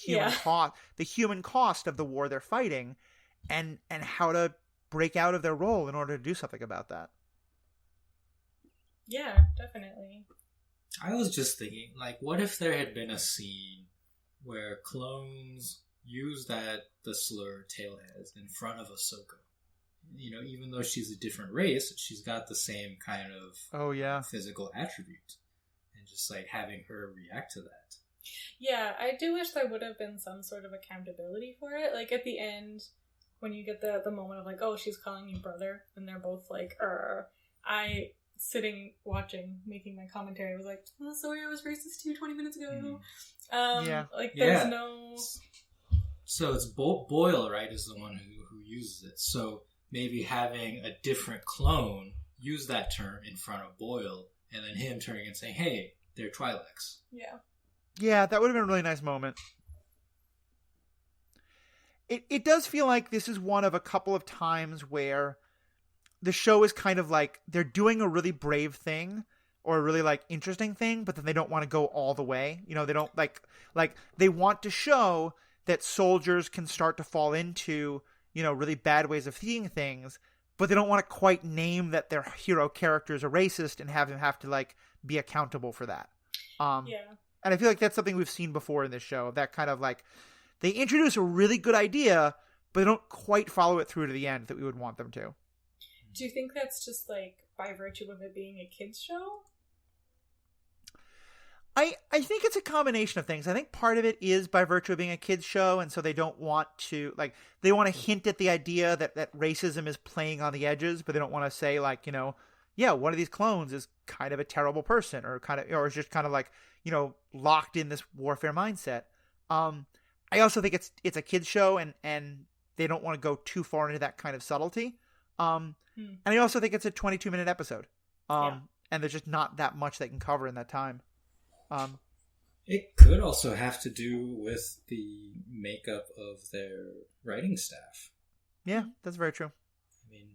human cost of the war they're fighting, and how to break out of their role in order to do something about that. Yeah, definitely. I was just thinking, like, what if there had been a scene where clones use the slur Tailheads in front of Ahsoka? You know, even though she's a different race, she's got the same kind of physical attribute. And just like having her react to that. Yeah, I do wish there would have been some sort of accountability for it. Like at the end, when you get the moment of like, oh, she's calling you brother, and they're both like, I sitting watching, making my commentary was like, oh, sorry, I was racist too 20 minutes ago. Like there's no. So it's Boyle, right, is the one who uses it. So maybe having a different clone use that term in front of Boyle. And then him turning and saying, hey, they're Twi'leks. Yeah. Yeah, that would have been a really nice moment. It does feel like this is one of a couple of times where the show is kind of like they're doing a really brave thing or a really like interesting thing, but then they don't want to go all the way. You know, they don't like they want to show that soldiers can start to fall into, you know, really bad ways of seeing things, but they don't want to quite name that their hero character is a racist and have him have to like be accountable for that. And I feel like that's something we've seen before in this show. That kind of like they introduce a really good idea, but they don't quite follow it through to the end that we would want them to. Do you think that's just like by virtue of it being a kids show? I think it's a combination of things. I think part of it is by virtue of being a kids show, and so they don't want to like they want to hint at the idea that racism is playing on the edges, but they don't want to say like, you know, yeah, one of these clones is kind of a terrible person or is just kind of like, you know, locked in this warfare mindset. I also think it's a kids show and they don't want to go too far into that kind of subtlety. And I also think it's a 22-minute episode. And there's just not that much they can cover in that time. It could also have to do with the makeup of their writing staff. Yeah, that's very true. I mean,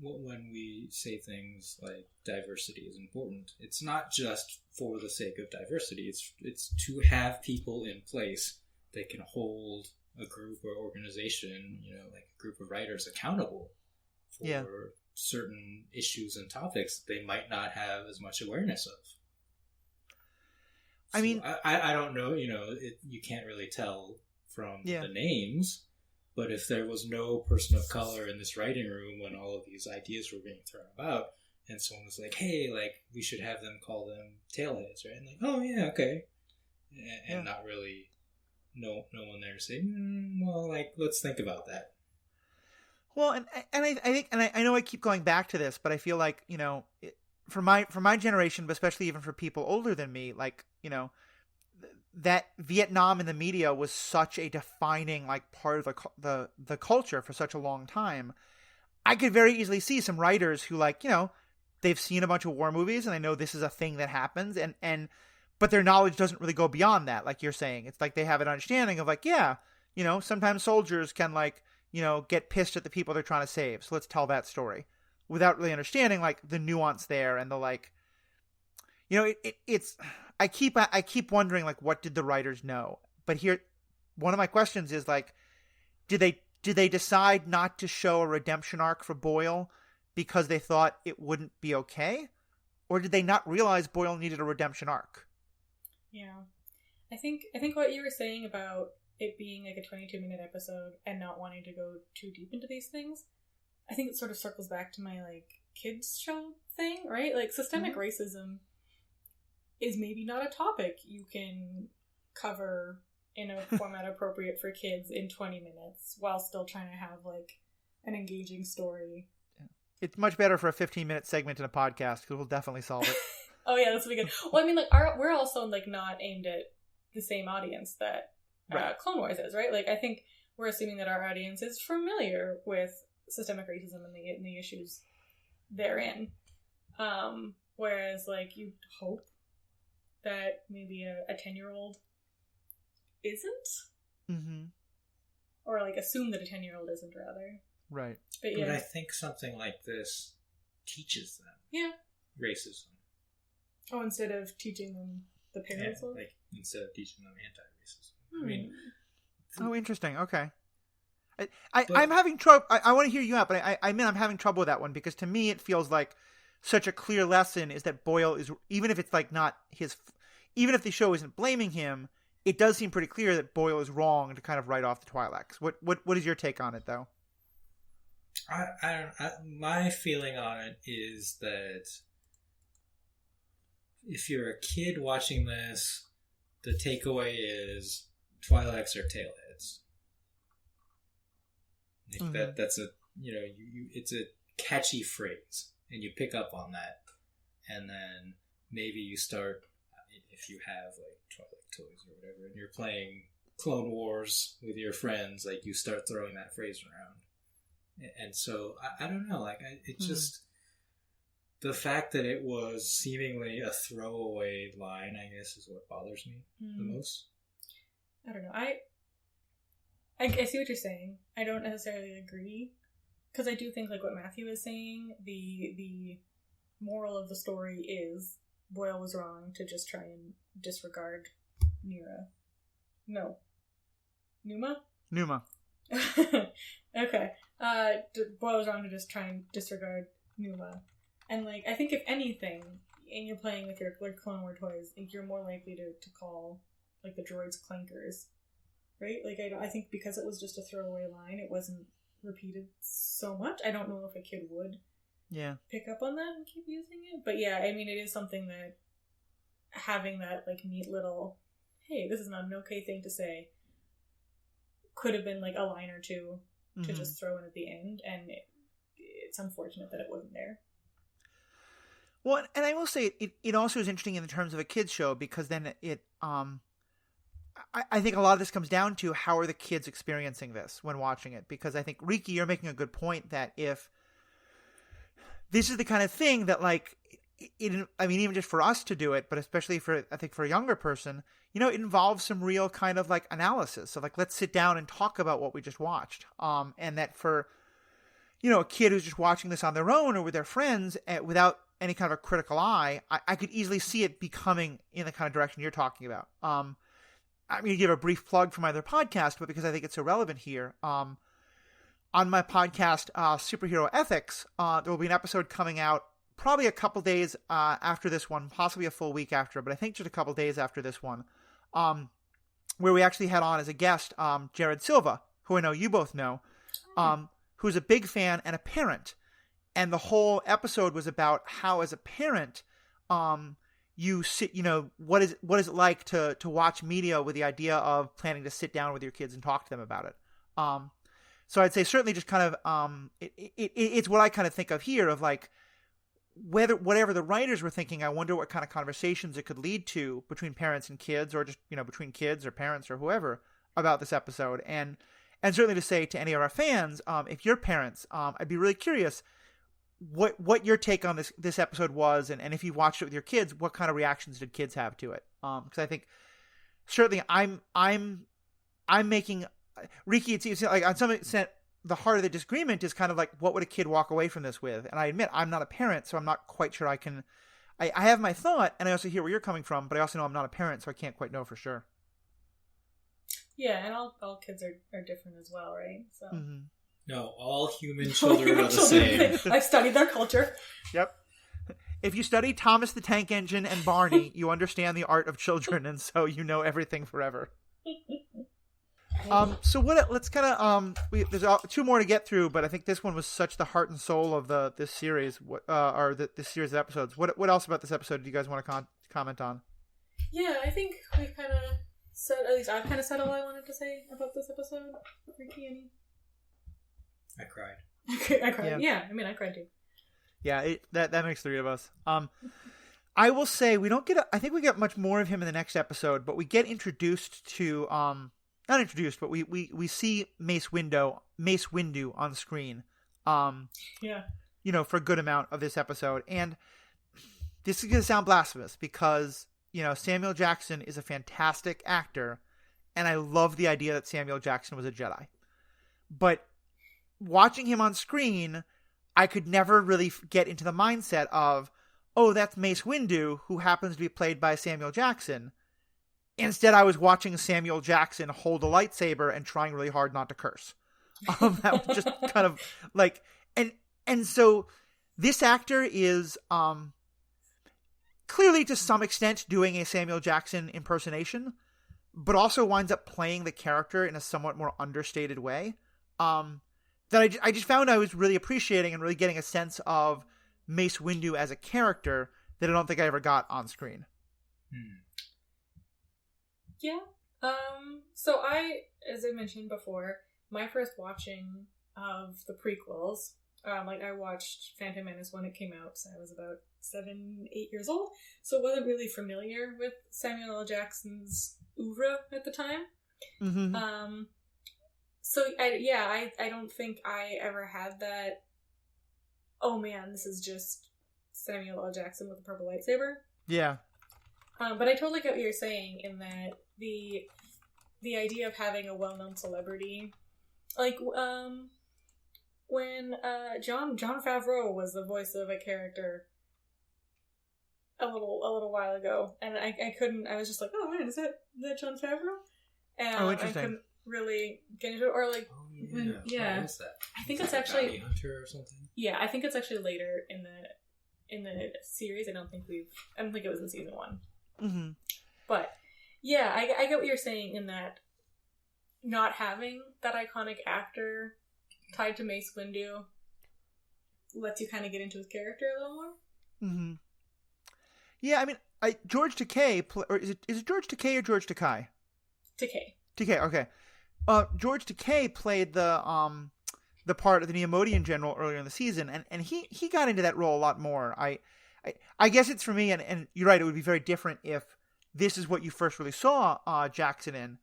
when we say things like diversity is important, it's not just for the sake of diversity. It's to have people in place that can hold a group or organization, you know, like a group of writers accountable for certain issues and topics that they might not have as much awareness of. So I mean, I don't know, you know, you can't really tell from the names, but if there was no person of color in this writing room when all of these ideas were being thrown about, and someone was like, hey, like, we should have them call them tailheads, right? And like, oh, yeah, okay. And not really no one there to say, well, like, let's think about that. Well, and I think, and I know I keep going back to this, but I feel like, you know, for my generation, but especially even for people older than me, like, you know, that Vietnam in the media was such a defining like part of the culture for such a long time. I could very easily see some writers who, like, you know, they've seen a bunch of war movies and they know this is a thing that happens, but their knowledge doesn't really go beyond that. Like you're saying, it's like they have an understanding of like, yeah, you know, sometimes soldiers can, like, you know, get pissed at the people they're trying to save, so let's tell that story, without really understanding like the nuance there and the, like, you know, it's I keep wondering, like, what did the writers know? But here, one of my questions is like, did they decide not to show a redemption arc for Boyle because they thought it wouldn't be okay, or did they not realize Boyle needed a redemption arc? Yeah, I think what you were saying about it being like a 22-minute episode and not wanting to go too deep into these things, I think it sort of circles back to my like kids show thing, right? Like, systemic racism is maybe not a topic you can cover in a format appropriate for kids in 20 minutes while still trying to have, like, an engaging story. It's much better for a 15-minute segment in a podcast, because we'll definitely solve it. Oh, yeah, that's really good. Well, I mean, like, we're also, like, not aimed at the same audience that Clone Wars is, right? Like, I think we're assuming that our audience is familiar with systemic racism and the issues therein. Whereas, like, you'd hope that maybe a 10-year-old isn't? Mm-hmm. Or, like, assume that a 10-year-old isn't, rather. Right. But I think something like this teaches them racism. Oh, instead of teaching them the perils of? Like, instead of teaching them anti-racism. I mean... Oh, interesting. Okay. I'm having trouble... I want to hear you out, but I mean, I'm having trouble with that one, because to me it feels like such a clear lesson is that Boyle is... Even if it's, like, not his... Even if the show isn't blaming him, it does seem pretty clear that Boyle is wrong to kind of write off the Twi'leks. What is your take on it, though? My feeling on it is that if you're a kid watching this, the takeaway is Twi'leks are tailheads. That's a it's a catchy phrase, and you pick up on that, and then maybe you start, if you have like Twi'lek toys or whatever, and you're playing Clone Wars with your friends, like you start throwing that phrase around. And so, I don't know, like, it's just the fact that it was seemingly a throwaway line, I guess, is what bothers me the most. I don't know. I see what you're saying. I don't necessarily agree, because I do think, like, what Matthew is saying, the moral of the story is Boyle was wrong to just try and disregard Numa. Okay. Boyle was wrong to just try and disregard Numa. And, like, I think if anything, and you're playing with your Clone War toys, like, you're more likely to call, like, the droids clankers. Right? Like, I think because it was just a throwaway line, it wasn't repeated so much. I don't know if a kid would pick up on that and keep using it. But yeah, I mean, it is something that having that, like, neat little, hey, this is not an okay thing to say, could have been, like, a line or two to just throw in at the end, and it's unfortunate that it wasn't there. Well, and I will say it also is interesting in terms of a kids show, because then I think a lot of this comes down to how are the kids experiencing this when watching it, because I think, Riki, you're making a good point that if this is the kind of thing that, like, I mean, even just for us to do it, but especially for a younger person, it involves some real kind of, like, analysis. So, like, let's sit down and talk about what we just watched. And that for, a kid who's just watching this on their own or with their friends without any kind of a critical eye, I could easily see it becoming in the kind of direction you're talking about. I'm going to give a brief plug for my other podcast, but because I think it's so relevant here, on my podcast, Superhero Ethics, there will be an episode coming out probably a couple days after this one, possibly a full week after, but I think just a couple days after this one, where we actually had on as a guest Jared Silva, who I know you both know, who's a big fan and a parent. And the whole episode was about how, as a parent, you sit, what is it like to watch media with the idea of planning to sit down with your kids and talk to them about it. So I'd say certainly just kind of, it's what I kind of think of here of, like, whatever the writers were thinking, I wonder what kind of conversations it could lead to between parents and kids, or just, between kids or parents or whoever about this episode. And certainly to say to any of our fans, if you're parents, I'd be really curious what your take on this episode was, and if you watched it with your kids, what kind of reactions did kids have to it? Because I think certainly I'm making, Riki, it's like, on some extent, the heart of the disagreement is kind of like, what would a kid walk away from this with? And I admit I'm not a parent, so I'm not quite sure I have my thought, and I also hear where you're coming from, but I also know I'm not a parent, so I can't quite know for sure. Yeah, and all kids are different as well, right? So. Mm-hmm. No, all human children are the same. I've studied their culture. Yep. If you study Thomas the Tank Engine and Barney, you understand the art of children, and so you know everything forever. So let's kind of there's two more to get through, but I think this one was such the heart and soul of this series, this series of episodes. What else about this episode do you guys want to comment on? Yeah, I think we kind of said, at least I've kind of said all I wanted to say about this episode. Ricky, any? I cried. I cried. Yeah, I mean, I cried too. Yeah, that makes three of us. I will say we don't get. I think we get much more of him in the next episode, but we get introduced to not introduced, but we see Mace Windu on screen. Yeah. You know, for a good amount of this episode, and this is gonna sound blasphemous because Samuel Jackson is a fantastic actor, and I love the idea that Samuel Jackson was a Jedi, but watching him on screen, I could never really get into the mindset of, oh, that's Mace Windu, who happens to be played by Samuel Jackson. Instead, I was watching Samuel Jackson hold a lightsaber and trying really hard not to curse. That was just kind of like, and so this actor is clearly to some extent doing a Samuel Jackson impersonation, but also winds up playing the character in a somewhat more understated way. That I just found I was really appreciating and really getting a sense of Mace Windu as a character that I don't think I ever got on screen. Yeah. So as I mentioned before, my first watching of the prequels, I watched Phantom Menace when it came out, so I was about 7-8 years old, so wasn't really familiar with Samuel L. Jackson's oeuvre at the time. Mm-hmm. So, I don't think I ever had that, oh man, this is just Samuel L. Jackson with a purple lightsaber. Yeah. But I totally get what you're saying in that the idea of having a well-known celebrity, like, when Jon Favreau was the voice of a character a little while ago, and I was just like, oh man, is that Jon Favreau? And interesting. I couldn't really get into it, or like, What is that? I think it's actually Bounty Hunter or something. Yeah, I think it's actually later in the series. I don't think it was in season 1. Mm-hmm. But yeah, I get what you're saying in that not having that iconic actor tied to Mace Windu lets you kind of get into his character a little more. Mm-hmm. Yeah, I mean, George Takei, or is it George Takei or George Takei? Takei, okay. George Takei played the part of the Neomodian general earlier in the season, and he got into that role a lot more. I guess it's for me, and you're right, it would be very different if this is what you first really saw Jackson in.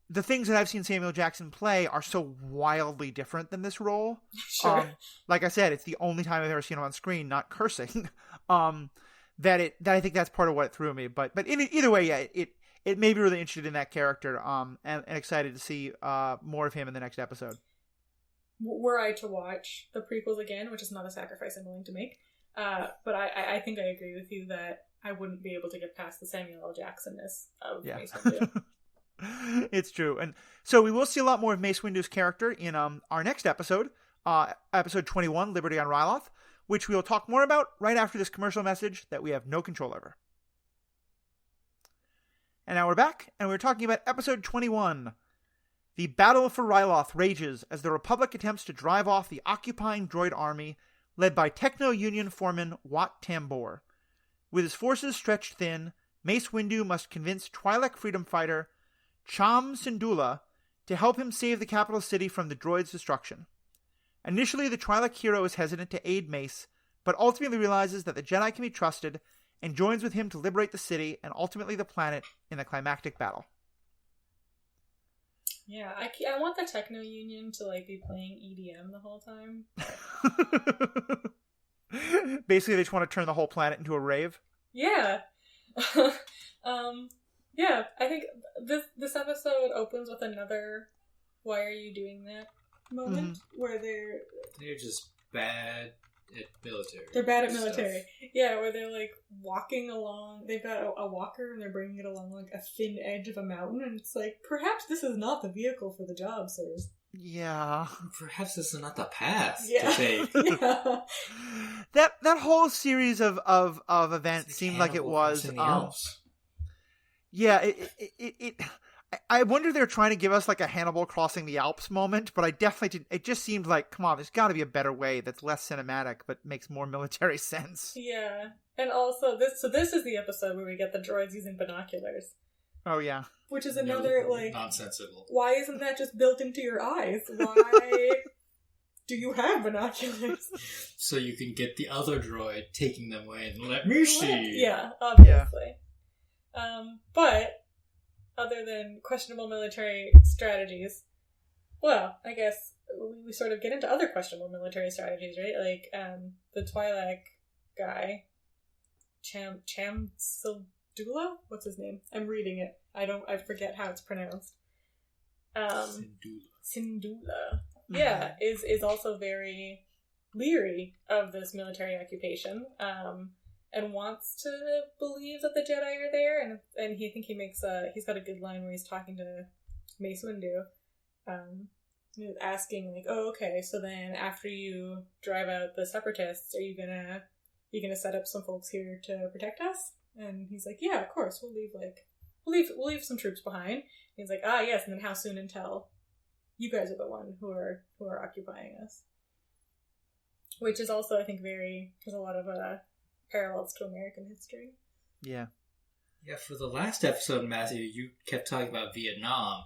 The things that I've seen Samuel Jackson play are so wildly different than this role. Sure. Like I said, it's the only time I've ever seen him on screen not cursing. That I think that's part of what threw me. But either way, yeah, it made me really interested in that character. And excited to see more of him in the next episode. Were I to watch the prequels again, which is not a sacrifice I'm willing to make, but I think I agree with you that I wouldn't be able to get past the Samuel L. Jackson-ness of Mace Windu. It's true. And so we will see a lot more of Mace Windu's character in our next episode, episode 21, Liberty on Ryloth, which we will talk more about right after this commercial message that we have no control over. And now we're back, and we're talking about episode 21. The battle for Ryloth rages as the Republic attempts to drive off the occupying droid army led by Techno-Union foreman Wat Tambor. With his forces stretched thin, Mace Windu must convince Twi'lek freedom fighter Cham Syndulla to help him save the capital city from the droid's destruction. Initially, the Twi'lek hero is hesitant to aid Mace, but ultimately realizes that the Jedi can be trusted and joins with him to liberate the city and ultimately the planet in the climactic battle. Yeah, I want the Techno-Union to be playing EDM the whole time. Basically, they just want to turn the whole planet into a rave. Yeah. Yeah, I think this episode opens with another "Why are you doing that?" moment, where they're just bad at military. They're bad at military. Yeah, where they're walking along. They've got a walker and they're bringing it along a thin edge of a mountain, and it's perhaps this is not the vehicle for the job, sirs. Yeah. Perhaps this is not the path to take. Yeah. That whole series of events seemed like it was. Yeah, I wonder if they're trying to give us like a Hannibal crossing the Alps moment, but I definitely did. It just seemed like, come on, there's got to be a better way that's less cinematic but makes more military sense. Yeah, and also this is the episode where we get the droids using binoculars. Oh yeah, which is another nonsensical. Why isn't that just built into your eyes? Why do you have binoculars? So you can get the other droid taking them away and let me see. Yeah, obviously. Yeah. But other than questionable military strategies, well, I guess we sort of get into other questionable military strategies, right? Like the Twi'lek guy, Chamsildula? What's his name? I'm reading it. I forget how it's pronounced. Syndulla. Yeah, is also very leery of this military occupation, and wants to believe that the Jedi are there, and he's got a good line where he's talking to Mace Windu, asking like, "Oh, okay, so then after you drive out the Separatists, are you gonna set up some folks here to protect us?" And he's like, "Yeah, of course, we'll leave some troops behind." And he's like, "Ah, yes, and then how soon until you guys are the one who are occupying us?" Which is also, I think, there's a lot of parallels to American history. Yeah. Yeah, for the last episode, Matthew, you kept talking about Vietnam,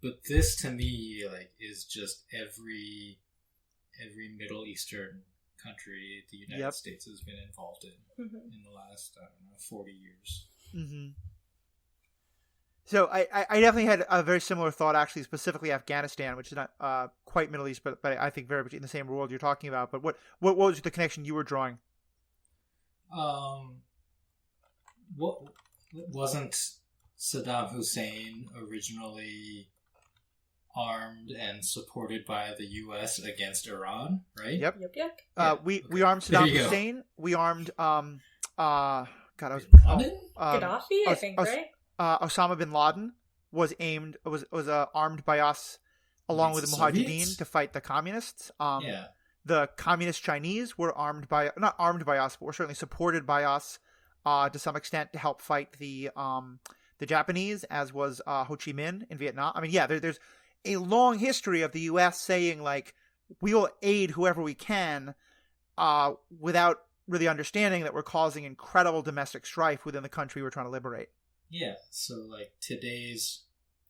but this to me is just every Middle Eastern country the United States has been involved in in the last 40 years. Mm-hmm. So I definitely had a very similar thought, actually, specifically Afghanistan, which is not quite Middle East, but I think very much in the same world you're talking about. But what was the connection you were drawing? What wasn't Saddam Hussein originally armed and supported by the U.S. against Iran, right? Yep. We armed There Saddam you go. Hussein. We armed Gaddafi, I think, right? Osama bin Laden was armed by us along with the Mujahideen Soviets? to fight the communists. Yeah. The communist Chinese were not armed by us, but were certainly supported by us to some extent to help fight the Japanese, as was Ho Chi Minh in Vietnam. I mean, yeah, there's a long history of the U.S. saying, like, we will aid whoever we can without really understanding that we're causing incredible domestic strife within the country we're trying to liberate. Yeah, so today's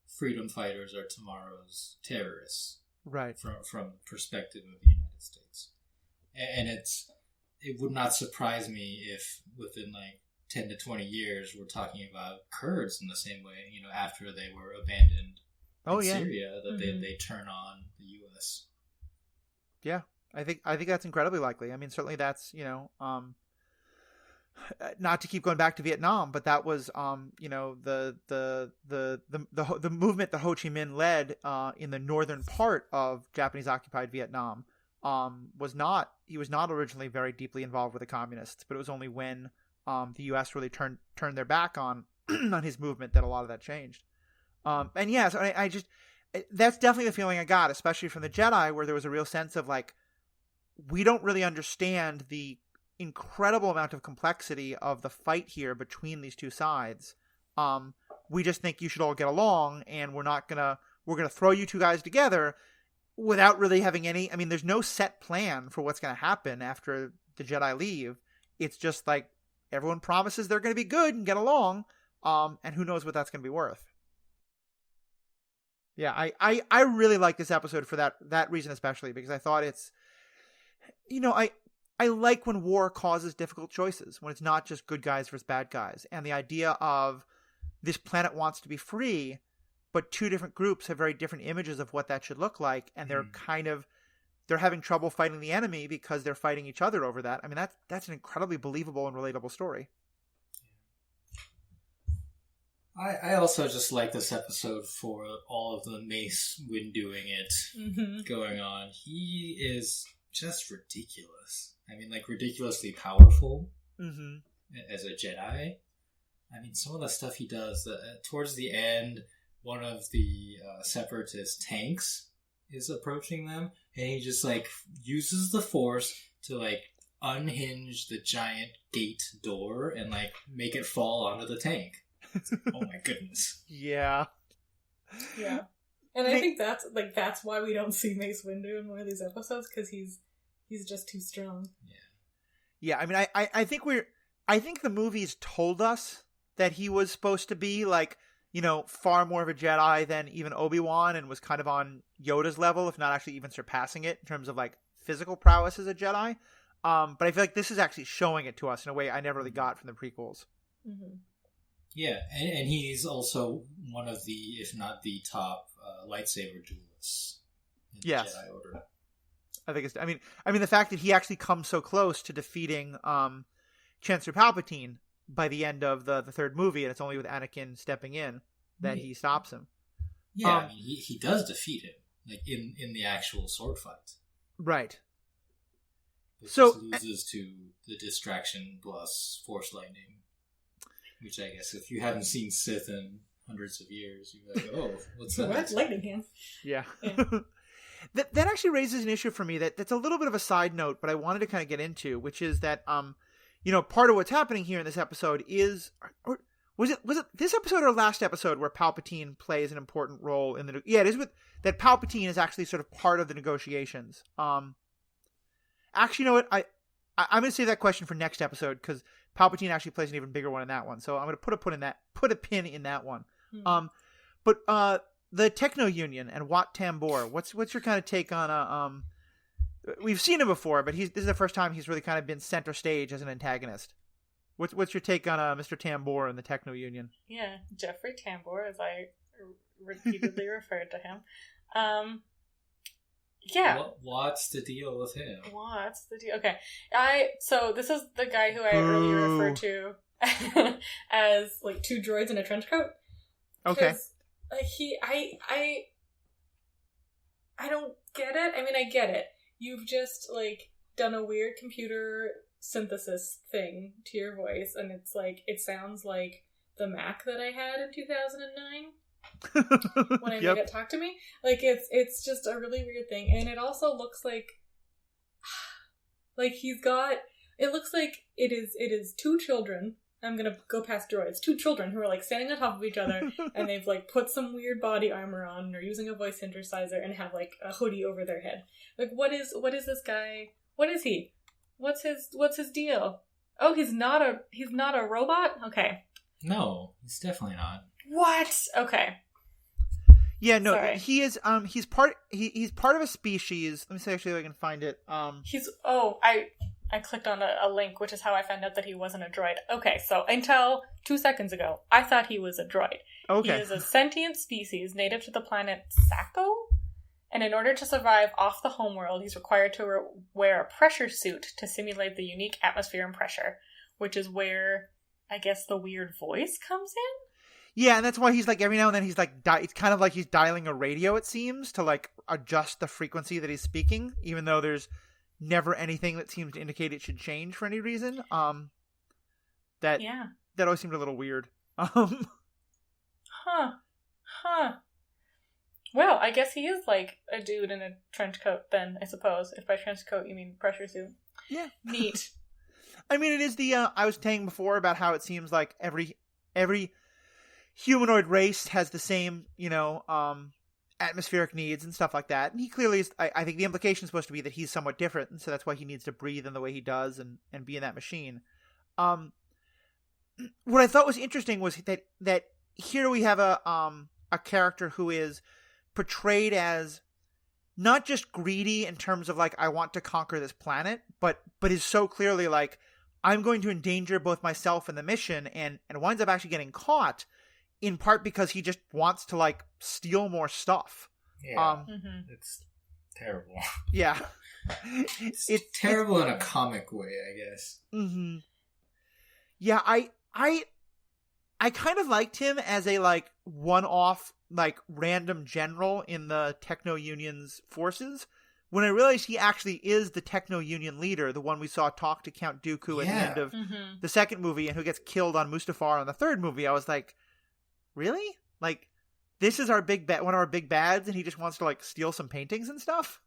freedom fighters are tomorrow's terrorists. Right. From the perspective of the United States. And it would not surprise me if within 10 to 20 years we're talking about Kurds in the same way, after they were abandoned in Syria, that they turn on the U.S. Yeah, I think that's incredibly likely. I mean, certainly that's, not to keep going back to Vietnam, but that was, the movement that Ho Chi Minh led in the northern part of Japanese occupied Vietnam was not originally very deeply involved with the communists, but it was only when the U.S. really turned their back on his movement that a lot of that changed. And yes, that's definitely the feeling I got, especially from the Jedi, where there was a real sense of we don't really understand the incredible amount of complexity of the fight here between these two sides. We just think you should all get along, and we're gonna throw you two guys together without really having any. I mean, there's no set plan for what's gonna happen after the Jedi leave. It's just everyone promises they're gonna be good and get along, and who knows what that's gonna be worth. Yeah, I really like this episode for that reason, especially because I thought it's, I like when war causes difficult choices, when it's not just good guys versus bad guys. And the idea of this planet wants to be free, but two different groups have very different images of what that should look like. And they're having trouble fighting the enemy because they're fighting each other over that. I mean, that's an incredibly believable and relatable story. I also just like this episode for all of the Mace Winduing it going on. He is just ridiculous. I mean, ridiculously powerful as a Jedi. I mean, some of the stuff he does. Towards the end, one of the Separatist tanks is approaching them, and he just uses the Force to unhinge the giant gate door and make it fall onto the tank. Oh my goodness. Yeah. Yeah. And I think that's why we don't see Mace Windu in one of these episodes, because he's just too strong. Yeah, I mean, I think the movies told us that he was supposed to be like, you know, far more of a Jedi than even Obi-Wan, and was kind of on Yoda's level, if not actually even surpassing it in terms of like physical prowess as a Jedi. But I feel like this is actually showing it to us in a way I never really got from the prequels. Mm-hmm. Yeah, and he's also one of the, if not the top, lightsaber duelists in the Jedi Order. I think I mean the fact that he actually comes so close to defeating Chancellor Palpatine by the end of the third movie, and it's only with Anakin stepping in that he stops him. Yeah, I mean, he does defeat him, like in the actual sword fight. Right. It So just loses to the distraction plus Force lightning, which I guess if you haven't seen Sith in hundreds of years, you're like, oh, what's that? That's lightning hands. Yeah. That actually raises an issue for me that's a little bit of a side note, but I wanted to kind of get into, which is that you know, part of what's happening here in this episode is, or was it this episode or last episode where Palpatine plays an important role in the? Yeah, it is with that Palpatine is actually sort of part of the negotiations. Actually, you know what? I'm going to save that question for next episode, because Palpatine actually plays an even bigger one in that one. So I'm going to put a pin in that one. But the Techno Union and Wat Tambor. What's your kind of take on we've seen him before, but this is the first time he's really kind of been center stage as an antagonist. What's your take on Mr. Tambor and the Techno Union? Yeah, Jeffrey Tambor, as I repeatedly referred to him. Yeah. What's the deal with him? What's the deal? Okay. So this is the guy who I earlier referred to as like two droids in a trench coat. Okay. I don't get it. I mean, I get it. You've just like done a weird computer synthesis thing to your voice, and it's like, it sounds like the Mac that I had in 2009. When I made it talk to me, like it's just a really weird thing, and it also looks like he's got. It looks like it is two children. I'm gonna go past droids. Two children who are like standing on top of each other, and they've like put some weird body armor on, and are using a voice synthesizer, and have like a hoodie over their head. Like, what is this guy? What is he? What's his deal? Oh, he's not a robot? Okay. No, he's definitely not. What? Okay. Yeah, no, Sorry. he is. He's part of a species. Let me see actually if I can find it. I clicked on a link, which is how I found out that he wasn't a droid. Okay, so until 2 seconds ago, I thought he was a droid. Okay. He is a sentient species native to the planet Sacco, and in order to survive off the homeworld, he's required to wear a pressure suit to simulate the unique atmosphere and pressure, which is where I guess the weird voice comes in. Yeah, and that's why he's like, every now and then he's like, it's kind of like he's dialing a radio, it seems, to like adjust the frequency that he's speaking, even though there's never anything that seems to indicate it should change for any reason. That always seemed a little weird. Huh. Well, I guess he is like a dude in a trench coat then, I suppose. If by trench coat you mean pressure suit. Yeah. Neat. I mean, it is the, I was saying before about how it seems like every humanoid race has the same, you know, atmospheric needs and stuff like that. And he clearly is, I think the implication is supposed to be that he's somewhat different, and so that's why he needs to breathe in the way he does and be in that machine. What I thought was interesting was that here we have a character who is portrayed as not just greedy in terms of like, I want to conquer this planet, but is so clearly like, I'm going to endanger both myself and the mission, and winds up actually getting caught, in part because he just wants to like steal more stuff. Yeah, it's terrible. Yeah, it's terrible in a comic way, I guess. Mm-hmm. Yeah, I kind of liked him as a like one-off, like random general in the Techno Union's forces. When I realized he actually is the Techno Union leader, the one we saw talk to Count Dooku at the end of the second movie, and who gets killed on Mustafar in the third movie, I was like, really? Like, this is our one of our big bads, and he just wants to like steal some paintings and stuff?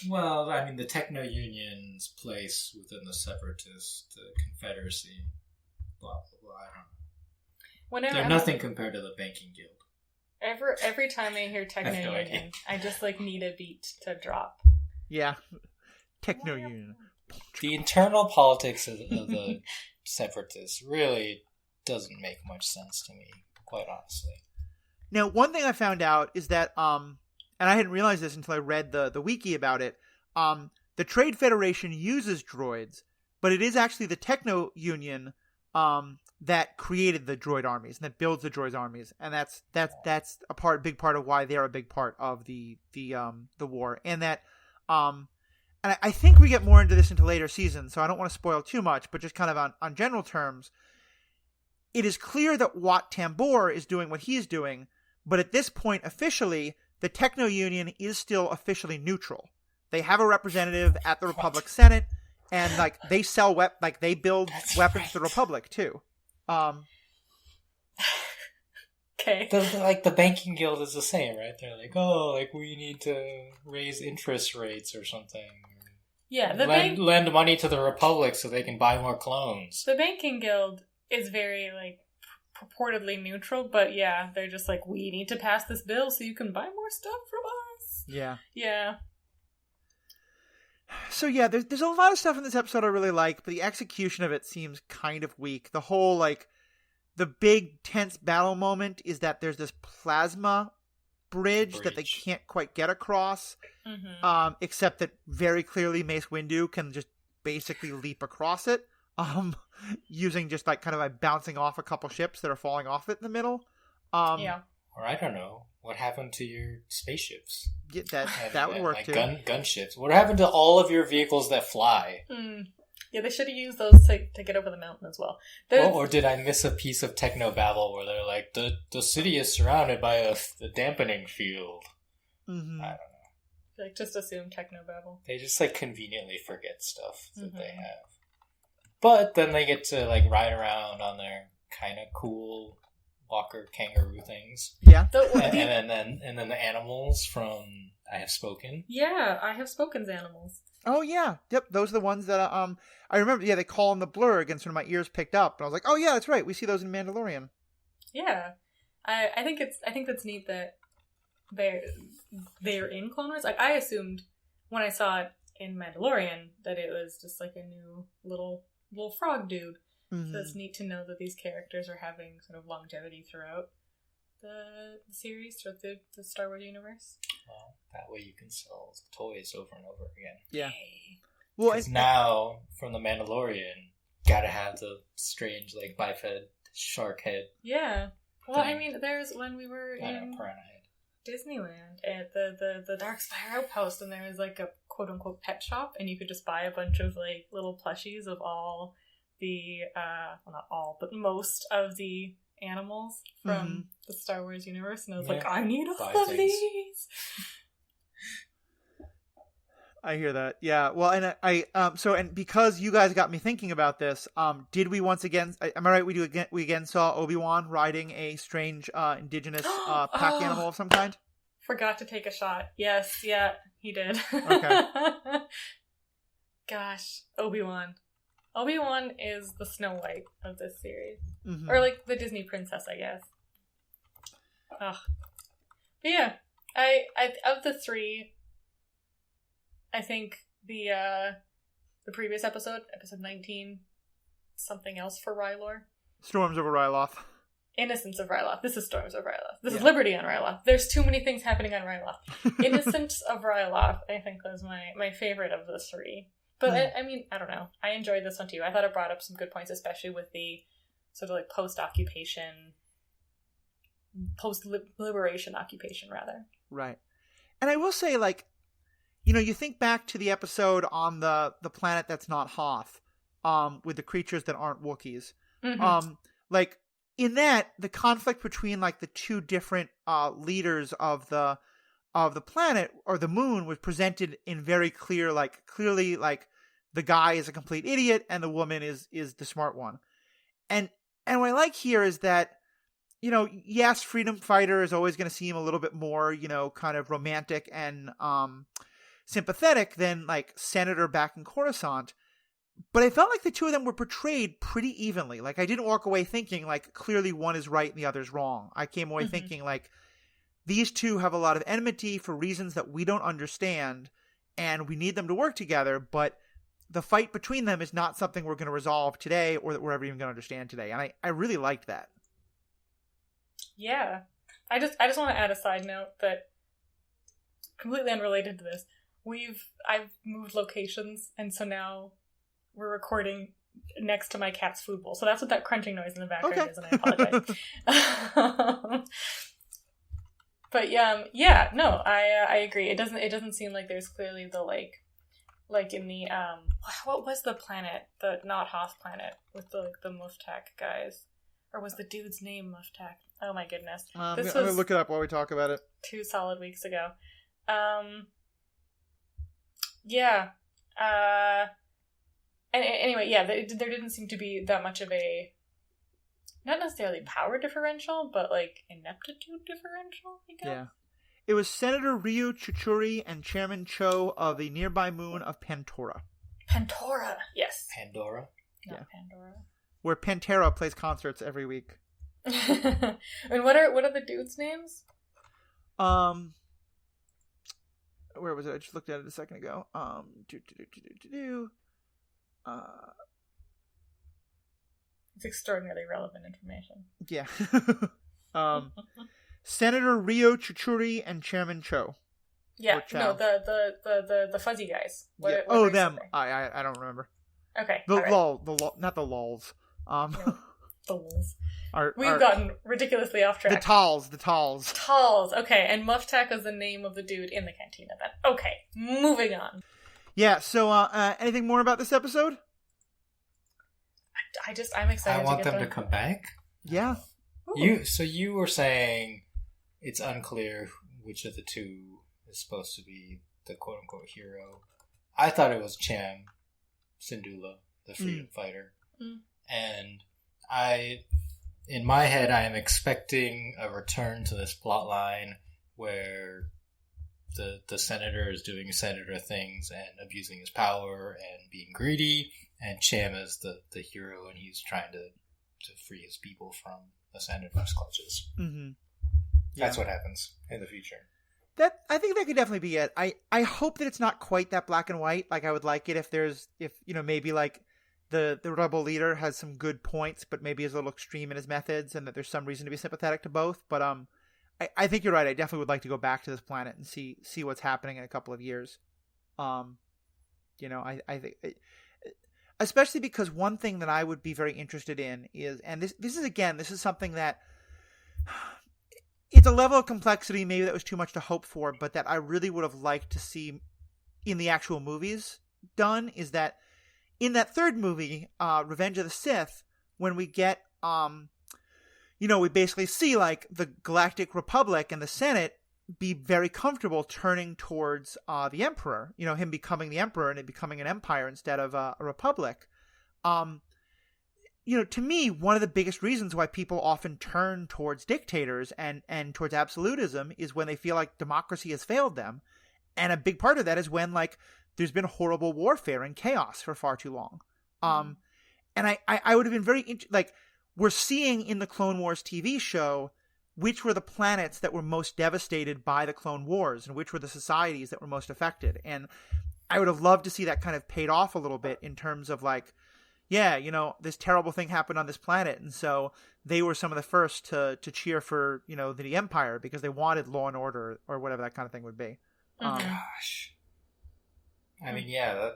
Well, I mean, the Techno Union's place within the Separatist Confederacy, blah blah blah. I don't know. They're nothing compared to the Banking Guild. Every time I hear Techno I have no Union, idea. I just like need a beat to drop. Yeah. Techno Union. The internal politics of the separatists really doesn't make much sense to me, quite honestly. Now, one thing I found out is that, and I hadn't realized this until I read the wiki about it, the Trade Federation uses droids, but it is actually the Techno Union that created the droid armies and that builds the droid armies, and that's a big part of why they're a big part of the war, and that and I think we get more into this into later seasons, so I don't want to spoil too much, but just kind of on general terms, it is clear that Wat Tambor is doing what he's doing, but at this point, officially, the Techno Union is still officially neutral. They have a representative at the Republic Senate, and like they sell they build weapons to the Republic too. Okay. The banking guild is the same, right? They're like, oh, like we need to raise interest rates or something. Yeah, lend money to the Republic so they can buy more clones. The banking guild is very like purportedly neutral, but yeah, they're just like, we need to pass this bill so you can buy more stuff from us. Yeah. Yeah. So yeah, there's a lot of stuff in this episode I really like, but the execution of it seems kind of weak. The whole the big tense battle moment is that there's this plasma bridge that they can't quite get across, except that very clearly Mace Windu can just basically leap across it, using just bouncing off a couple ships that are falling off it in the middle. Yeah. Or I don't know, what happened to your spaceships? Yeah, that would work too. Gunships. What happened to all of your vehicles that fly? Yeah, they should have used those to get over the mountain as well. Or did I miss a piece of techno babble where they're like, the city is surrounded by a dampening field? Mm-hmm. I don't know. Like, just assume technobabble. They just conveniently forget stuff that they have. But then they get to ride around on their kind of cool walker kangaroo things. Yeah. And then the animals from I Have Spoken. Yeah, I Have Spoken's animals. Oh yeah, yep. Those are the ones that I remember. Yeah, they call them the blurg, and sort of my ears picked up, and I was like, oh yeah, that's right. We see those in Mandalorian. Yeah, I think that's neat that they're in Clone Wars. Like, I assumed when I saw it in Mandalorian that it was just like a new little frog dude. Mm-hmm. So it's neat to know that these characters are having sort of longevity throughout the series, throughout the Star Wars universe. Well, that way you can sell toys over and over again. Yeah. Yay. Well, because now, from the Mandalorian, gotta have the strange, biped shark head. Yeah. Well, thing. I mean, there's when we were in Piranha head. Disneyland at the Dark Spire Outpost, and there was a quote unquote pet shop, and you could just buy a bunch of little plushies of all the well, not all, but most of the animals from the Star Wars universe, and I was like, I need all of these. I hear that. Yeah. Well, and and because you guys got me thinking about this, did we once again? Am I right? We again saw Obi-Wan riding a strange indigenous pack animal of some kind. Forgot to take a shot. Yes. Yeah, he did. Okay. Gosh, Obi-Wan. Obi-Wan is the Snow White of this series. Mm-hmm. Or the Disney princess, I guess. Ugh. But yeah, I of the three, I think the previous episode 19, something else for Rylor. Storms over Ryloth. Innocence of Ryloth. This is Storms of Ryloth. This is Liberty on Ryloth. There's too many things happening on Ryloth. Innocence of Ryloth, I think, was my favorite of the three. But I mean, I don't know. I enjoyed this one too. I thought it brought up some good points, especially with the sort of post-liberation occupation, rather. Right. And I will say, you think back to the episode on the planet that's not Hoth, with the creatures that aren't Wookiees. Mm-hmm. In that, the conflict between the two different leaders of the planet or the moon was presented in very clear, clearly the guy is a complete idiot and the woman is the smart one. And what I like here is that, yes, freedom fighter is always going to seem a little bit more, kind of romantic and sympathetic than Senator back in Coruscant. But I felt like the two of them were portrayed pretty evenly. I didn't walk away thinking clearly one is right and the other's wrong. I came away thinking these two have a lot of enmity for reasons that we don't understand, and we need them to work together, but the fight between them is not something we're going to resolve today or that we're ever even going to understand today. And I really liked that. Yeah. I just want to add a side note that, completely unrelated to this, I've moved locations, and so now we're recording next to my cat's food bowl. So that's what that crunching noise in the background is, and I apologize. But no, I agree. It doesn't seem like there's clearly the like in the what was the planet, the not Hoth planet with the Muftak guys, or was the dude's name Muftak? Oh my goodness, I'm gonna look it up while we talk about it. 2 solid weeks ago. Anyway, there didn't seem to be that much of a, not necessarily power differential, but like ineptitude differential, I guess. Yeah. It was Senator Ryu Chuchuri and Chairman Cho of the nearby moon of Pantora. Pantora, yes. Pandora? Not Pandora. Where Pantera plays concerts every week. And what are the dudes' names? Where was it? I just looked at it a second ago. It's extraordinarily relevant information. Yeah. Senator Ryo Chuchuri and Chairman Cho. Yeah, no, the fuzzy guys. What them. I don't remember. Okay. Not the lols. No, the lols. We've gotten ridiculously off track. The talls. Talls, okay. And Muftak was the name of the dude in the cantina then. Okay, moving on. Yeah, so anything more about this episode? I'm excited. I want them to come back? Yeah. Ooh. You were saying it's unclear which of the two is supposed to be the quote-unquote hero. I thought it was Cham Syndulla, the freedom fighter. Mm. And in my head, I am expecting a return to this plot line where the senator is doing senator things and abusing his power and being greedy, and Cham is the hero, and he's trying to free his people from the senator's clutches. Mm-hmm. That's what happens in the future. I think that could definitely be it. I hope that it's not quite that black and white. Like, I would like it if maybe like the rebel leader has some good points, but maybe is a little extreme in his methods, and that there's some reason to be sympathetic to both. But I think you're right. I definitely would like to go back to this planet and see what's happening in a couple of years. I think, especially because one thing that I would be very interested in is, and this is something that it's a level of complexity maybe that was too much to hope for, but that I really would have liked to see in the actual movies done, is that in that third movie, Revenge of the Sith, when we get, we basically see like the Galactic Republic and the Senate be very comfortable turning towards the Emperor, him becoming the Emperor and it becoming an empire instead of a republic. To me, one of the biggest reasons why people often turn towards dictators and towards absolutism is when they feel like democracy has failed them. And a big part of that is when, like, there's been horrible warfare and chaos for far too long. And I would have been very we're seeing in the Clone Wars TV show which were the planets that were most devastated by the Clone Wars and which were the societies that were most affected. And I would have loved to see that kind of paid off a little bit in terms of like, this terrible thing happened on this planet, and so they were some of the first to cheer for, the Empire because they wanted law and order or whatever that kind of thing would be. Gosh. I mean, yeah,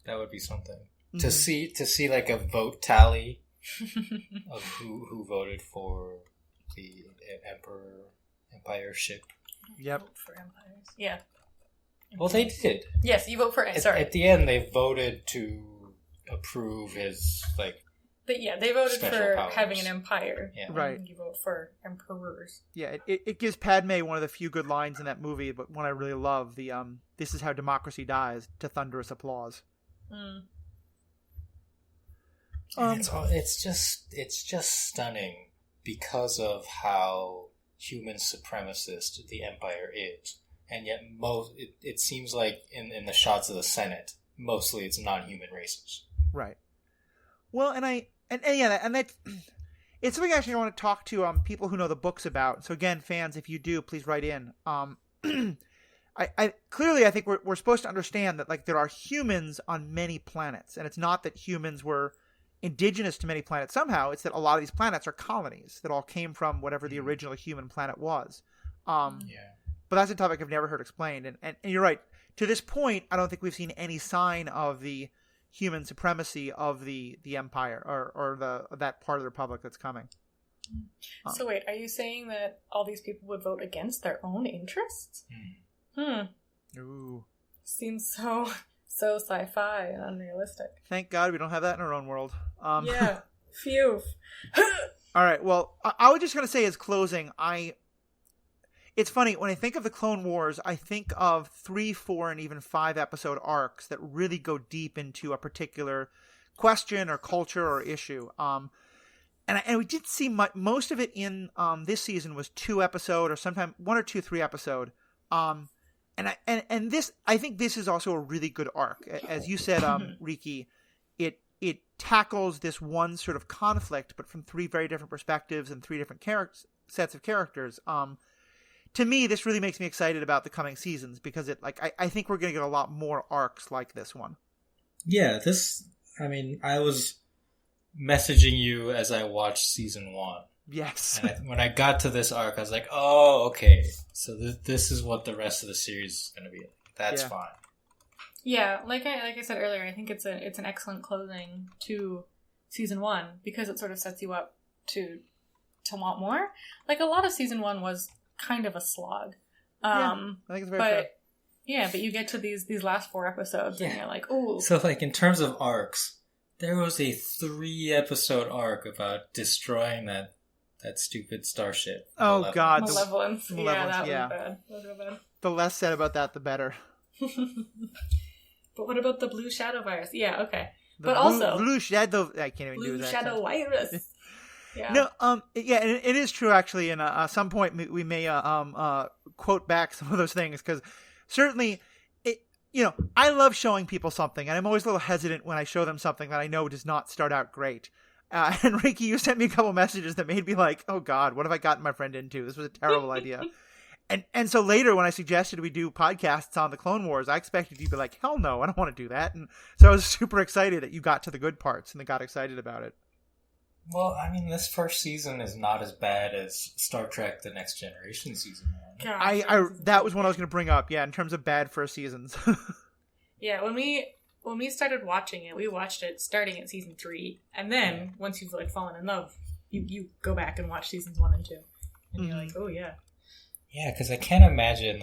that would be something. Mm-hmm. To see like a vote tally of who voted for the Empire ship. Yep. Vote for empires. Yeah. Well, they did. Yes, you vote for. At the end, they voted to approve his they voted for powers. having an empire. Yeah. Right. You vote for emperors. Yeah, it gives Padme one of the few good lines in that movie, but one I really love, the "This is how democracy dies" to thunderous applause. Mm. It's just stunning because of how human supremacist the Empire is, and yet it seems like in the shots of the Senate, mostly it's non-human races. Right. Well, and it's something actually I want to talk to people who know the books about. So again, fans, if you do, please write in. I clearly I think we're supposed to understand that like there are humans on many planets, and it's not that humans were indigenous to many planets somehow. It's that a lot of these planets are colonies that all came from whatever the original human planet was. But that's a topic I've never heard explained. And you're right. To this point, I don't think we've seen any sign of the human supremacy of the Empire or that part of the Republic that's coming. So wait, are you saying that all these people would vote against their own interests? Ooh. Seems so sci-fi and unrealistic. Thank God we don't have that in our own world. Yeah. Phew. All right. Well, I was just going to say as closing, it's funny, when I think of the Clone Wars, I think of 3, 4, and even 5 episode arcs that really go deep into a particular question or culture or issue. And we did see most of it in this season was 2 episode or sometime 1 or 2, 3 episode. And this, I think this is also a really good arc. As you said, Riki, it tackles this one sort of conflict, but from 3 very different perspectives and 3 different sets of characters. To me, this really makes me excited about the coming seasons because I think we're going to get a lot more arcs like this one. Yeah, I was messaging you as I watched season 1. Yes. And when I got to this arc, I was like, oh, okay. So this is what the rest of the series is going to be. That's fine. Yeah, like I said earlier, I think it's an excellent closing to season 1 because it sort of sets you up to want more. Like a lot of season 1 was kind of a slog. I think it's very fair. Yeah, but you get to these last 4 episodes and you're like, ooh. So like in terms of arcs, there was a 3 episode arc about destroying that stupid starship. Oh God, Malevolence. Yeah, that was bad. That was real bad. The less said about that, the better. But what about the blue shadow virus? Yeah, okay. But also blue shadow. I can't even do that. Blue shadow virus. Yeah. No, yeah, it is true actually. And at some point we may quote back some of those things because certainly, I love showing people something, and I'm always a little hesitant when I show them something that I know does not start out great. And Riki, you sent me a couple messages that made me like, oh God, what have I gotten my friend into? This was a terrible idea. And so later when I suggested we do podcasts on the Clone Wars, I expected you to be like, hell no, I don't want to do that. And so I was super excited that you got to the good parts and they got excited about it. Well, I mean, this first season is not as bad as Star Trek The Next Generation season 1. I that was what I was going to bring up, in terms of bad first seasons. Yeah, when we started watching it, we watched it starting at season 3, and then once you've fallen in love, you go back and watch seasons 1 and 2, and you're like, oh yeah. Yeah, because I can't imagine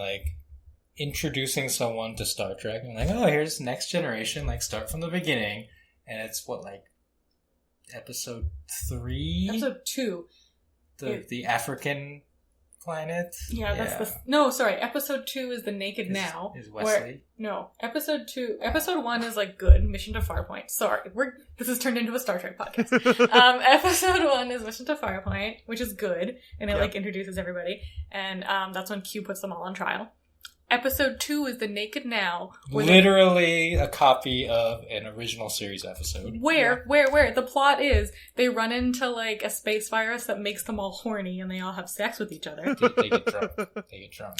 introducing someone to Star Trek and oh, here's Next Generation, start from the beginning, and it's episode 3? Episode 2. The African planet? Yeah, that's episode 2 is the Naked Now. Is Wesley? Episode 1 is good, Mission to Farpoint. Sorry, this has turned into a Star Trek podcast. Episode 1 is Mission to Farpoint, which is good, and it introduces everybody, and that's when Q puts them all on trial. Episode 2 is the Naked Now. Literally a copy of an original series episode. Where the plot is they run into a space virus that makes them all horny and they all have sex with each other. They get drunk.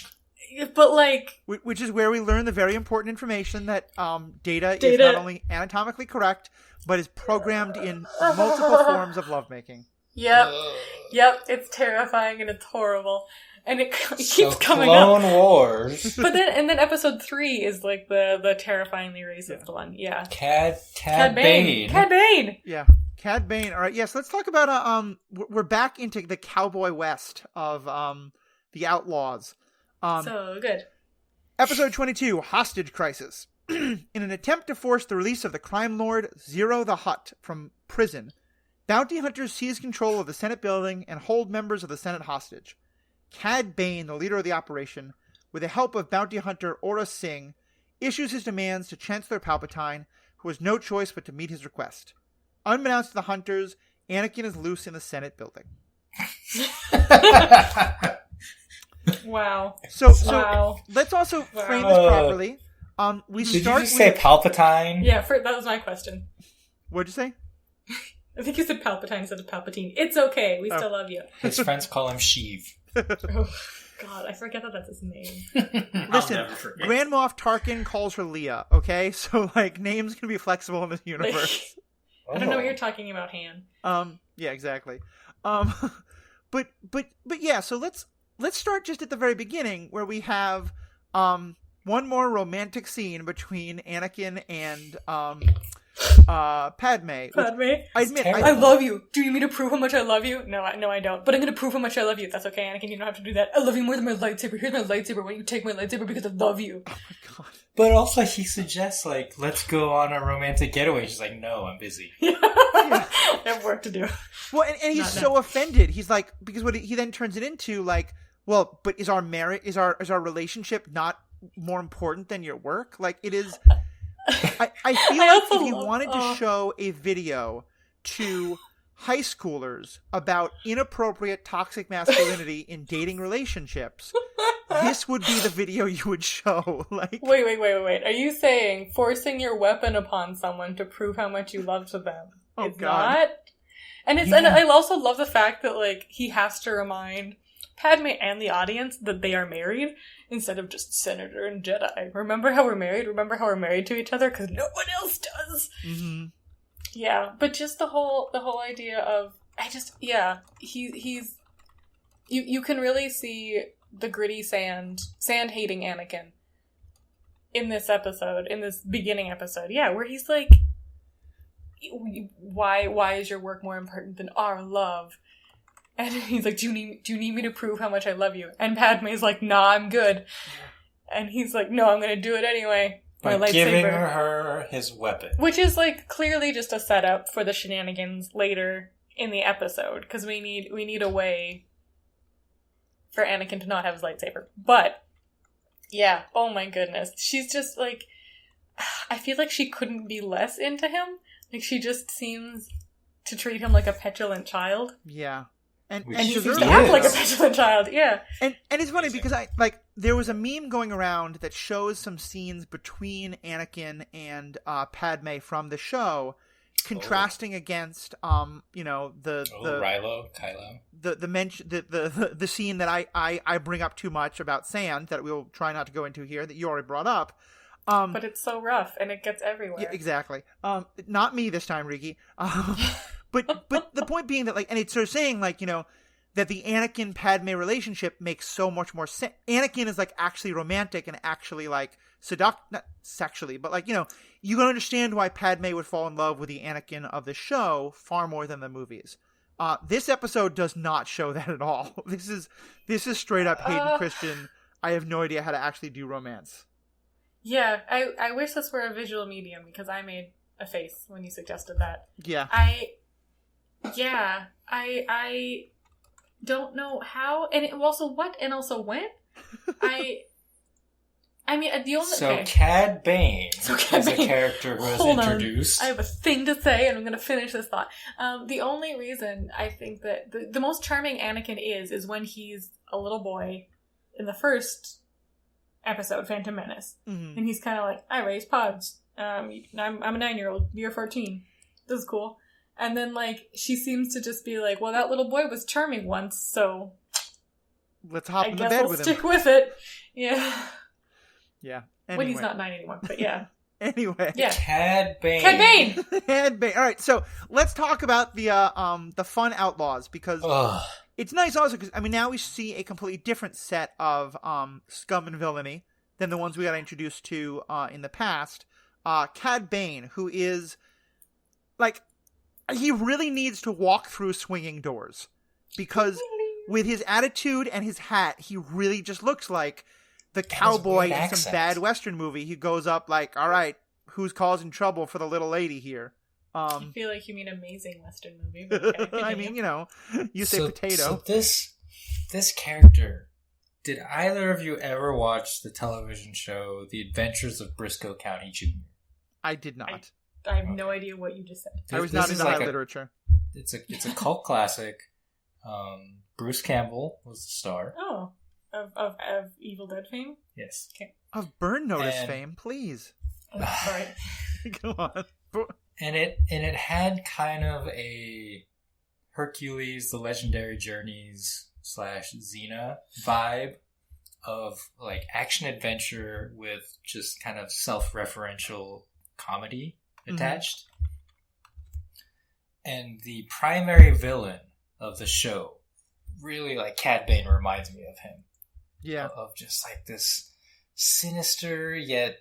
But which is where we learn the very important information that data is not only anatomically correct, but is programmed in multiple forms of lovemaking. Yep, it's terrifying and it's horrible. And it keeps coming Clone up. Wars. But then episode 3 is the terrifyingly racist one. Yeah. Cad Bane. Cad Bane. Yeah. Cad Bane. All right. Yes. Let's talk about we're back into the cowboy west of the Outlaws. So good. Episode 22, Hostage Crisis. In an attempt to force the release of the crime lord Zero the Hutt from prison, bounty hunters seize control of the Senate building and hold members of the Senate hostage. Cad Bane, the leader of the operation, with the help of bounty hunter Aura Singh, issues his demands to Chancellor Palpatine, who has no choice but to meet his request. Unbeknownst to the hunters, Anakin is loose in the Senate building. Wow. So let's also frame this properly. Did you just say Palpatine? Yeah, that was my question. What'd you say? I think you said Palpatine instead of Palpatine. It's okay. We still love you. His friends call him Sheev. Oh, God, I forget that that's his name. Listen, Grand Moff Tarkin calls her Leia, okay? So, like, names can be flexible in this universe. I don't know what you're talking about, Han. Yeah, exactly. But yeah, so let's start just at the very beginning where we have one more romantic scene between Anakin and Padme. I admit, I love you. Do you need me to prove how much I love you? No, I don't. But I'm going to prove how much I love you. That's okay, Anakin. You don't have to do that. I love you more than my lightsaber. Here's my lightsaber. Why don't you take my lightsaber because I love you? Oh my God. But also he suggests, like, let's go on a romantic getaway. She's like, no, I'm busy. I have work to do. Well, and he's so offended. He's like, because what he then turns it into, like, well, but is our relationship not more important than your work? Like, it is. I feel like if he wanted to show a video to high schoolers about inappropriate toxic masculinity in dating relationships, this would be the video you would show. Like, wait. Are you saying forcing your weapon upon someone to prove how much you loved them is God. not? And and I also love the fact that, like, he has to remind Padme and the audience that they are married instead of just Senator and Jedi. Remember how we're married? Remember how we're married to each other? Because no one else does. Mm-hmm. Yeah, but just the whole idea of he's you can really see the gritty sand hating Anakin in this episode, in this beginning episode. Yeah, where he's like, why is your work more important than our love? And he's like, do you need me to prove how much I love you? And Padme's like, nah, I'm good. And he's like, no, I'm going to do it anyway. By giving her his weapon. Which is, like, clearly just a setup for the shenanigans later in the episode. Because we need a way for Anakin to not have his lightsaber. But, yeah, oh my goodness. She's just, like, I feel like she couldn't be less into him. Like, she just seems to treat him like a petulant child. Yeah. And he seems to act like a petulant child, yeah. And it's funny because there was a meme going around that shows some scenes between Anakin and Padme from the show, contrasting against Kylo, the scene that I bring up too much about sand that we'll try not to go into here that you already brought up. But it's so rough and it gets everywhere. Yeah, exactly. Not me this time, Riki. But the point being that, like, and it's sort of saying, like, you know, that the Anakin Padme relationship makes so much more sense. Anakin is, like, actually romantic and actually, like, not sexually, but, like, you know, you can understand why Padme would fall in love with the Anakin of the show far more than the movies. This episode does not show that at all. This is straight up Hayden Christian. I have no idea how to actually do romance. Yeah, I wish this were a visual medium because I made a face when you suggested that. Yeah. I don't know how, and also what, and also when. I mean, the only Cad Bane as a character was introduced. I have a thing to say, and I'm going to finish this thought. The only reason I think that the most charming Anakin is when he's a little boy in the first episode, Phantom Menace, and he's kind of like, I raise pods. I'm a 9-year-old. You're 14. This is cool. And then, like, she seems to just be like, well, that little boy was charming once, so let's hop in the bed I'll with him. stick with it. Yeah. Yeah. Anyway. When he's not 9 anymore, but yeah. Anyway. Yeah. Cad Bane. Cad Bane. All right, so let's talk about the fun outlaws, because it's nice also because, I mean, now we see a completely different set of scum and villainy than the ones we got introduced to in the past. Cad Bane, who is, like, he really needs to walk through swinging doors, because with his attitude and his hat, he really just looks like the cowboy in some bad Western movie. He goes up like, all right, who's causing trouble for the little lady here? I feel like you mean Amazing Western movie. Okay, I mean, you know, you say potato. So this character, did either of you ever watch the television show The Adventures of Briscoe County Jr.? I did not. I have no idea what you just said. I was not into high literature. It's a cult classic. Bruce Campbell was the star. Oh, of Evil Dead fame? Yes. Okay. Of Burn Notice fame, please. Sorry. Go on. And it had kind of a Hercules, the Legendary Journeys / Xena vibe of like action adventure with just kind of self-referential comedy attached. And the primary villain of the show, really like Cad Bane reminds me of him. Yeah. Of just like this sinister yet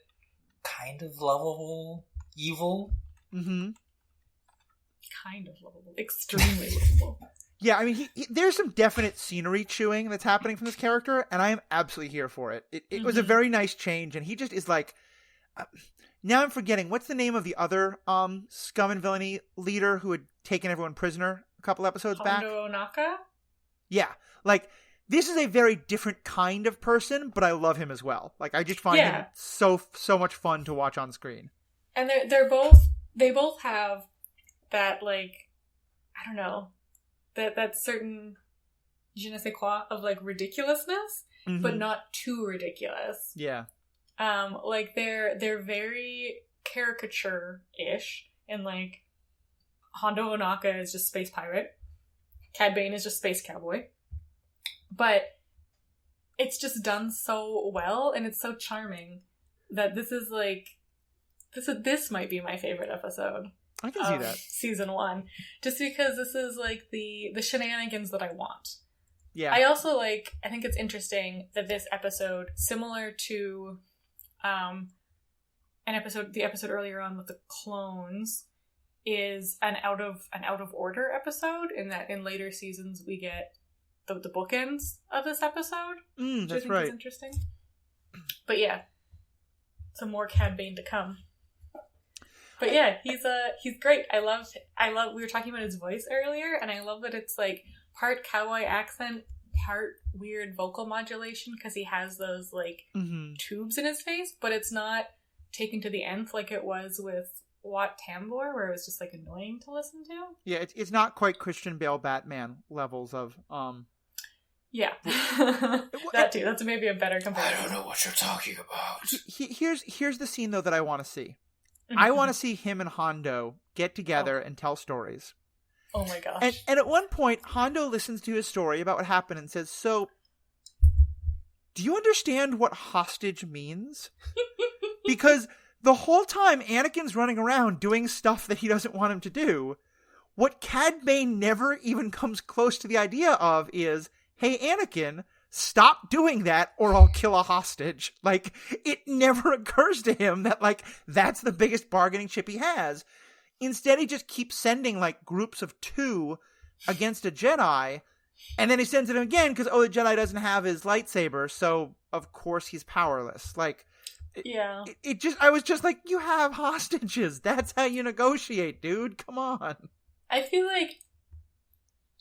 kind of lovable evil. Mm-hmm. Kind of lovable. Extremely lovable. Yeah, I mean, there's some definite scenery chewing that's happening from this character, and I am absolutely here for it. It was a very nice change, and he just is like... now I'm forgetting, what's the name of the other scum and villainy leader who had taken everyone prisoner a couple episodes back? Hondo Ohnaka? Yeah, like, this is a very different kind of person, but I love him as well. Like, I just find him so much fun to watch on screen. And they both have that, like, I don't know, that certain je ne sais quoi of, like, ridiculousness, but not too ridiculous. Yeah. Like, they're very caricature-ish, and, like, Hondo Ohnaka is just space pirate. Cad Bane is just space cowboy. But it's just done so well, and it's so charming, that this is, like, this might be my favorite episode. I can see that. Season 1. Just because this is, like, the shenanigans that I want. Yeah. I also, like, I think it's interesting that this episode, similar to the episode earlier on with the clones, is an out of order episode, in that in later seasons we get the bookends of this episode. Which that's I think right. is interesting. But yeah, some more Cad Bane to come. But yeah, he's great. I love. We were talking about his voice earlier, and I love that it's like part cowboy accent, part weird vocal modulation, because he has those like tubes in his face, but it's not taken to the nth like it was with Wat Tambor, where it was just like annoying to listen to. Yeah, it's not quite Christian Bale Batman levels of Yeah, that too. That's maybe a better comparison. I don't know what you're talking about. Here's the scene though that I want to see. I want to see him and Hondo get together and tell stories. Oh my gosh. And at one point, Hondo listens to his story about what happened and says, "So, do you understand what hostage means?" Because the whole time Anakin's running around doing stuff that he doesn't want him to do, what Cad Bane never even comes close to the idea of is, hey, Anakin, stop doing that or I'll kill a hostage. Like, it never occurs to him that, like, that's the biggest bargaining chip he has. Instead, he just keeps sending, like, groups of 2 against a Jedi, and then he sends it again because, the Jedi doesn't have his lightsaber, so, of course, he's powerless. Like, yeah. I was just like, you have hostages. That's how you negotiate, dude. Come on. I feel like...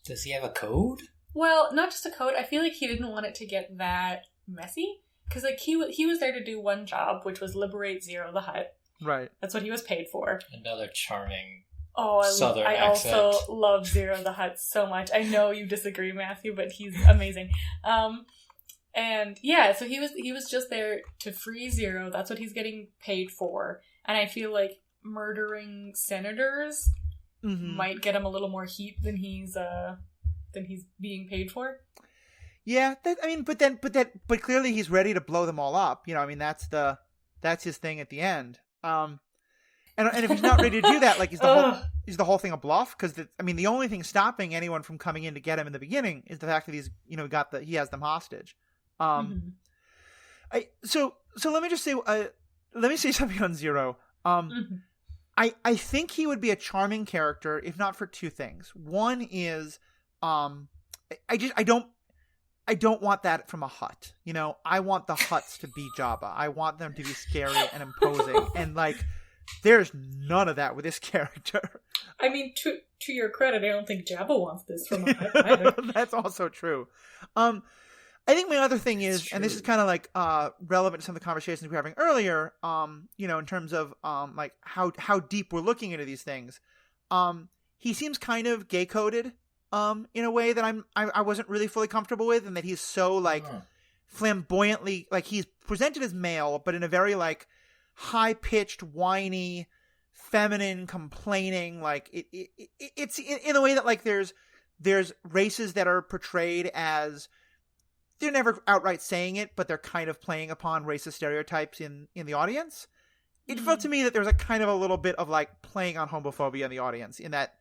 Does he have a code? Well, not just a code. I feel like he didn't want it to get that messy. Because, like, he was there to do one job, which was liberate Zero the Hutt. Right. That's what he was paid for. Another charming Southern accent. Also love Zero the Hutt so much. I know you disagree, Matthew, but he's amazing. And yeah, so he was just there to free Zero. That's what he's getting paid for. And I feel like murdering senators might get him a little more heat than he's being paid for. Yeah, but clearly he's ready to blow them all up. You know, I mean, that's his thing at the end. And if he's not ready to do that, like, is the whole thing a bluff? Because the only thing stopping anyone from coming in to get him in the beginning is the fact that he's, he has them hostage. So let me just say, let me say something on Zero. I think he would be a charming character if not for 2 things. One is, I don't want that from a Hutt. I want the Hutts to be Jabba. I want them to be scary and imposing, and like, there's none of that with this character. I mean, to your credit, I don't think Jabba wants this from a Hutt either. That's also true. I think my other thing is, and this is kind of like relevant to some of the conversations we were having earlier, in terms of like how deep we're looking into these things. He seems kind of gay coded in a way that I wasn't really fully comfortable with, and that he's so like flamboyantly, like, he's presented as male, but in a very like high pitched, whiny, feminine, complaining. Like it's in the way that like there's races that are portrayed as they're never outright saying it, but they're kind of playing upon racist stereotypes in the audience. It felt to me that there was a kind of a little bit of like playing on homophobia in the audience, in that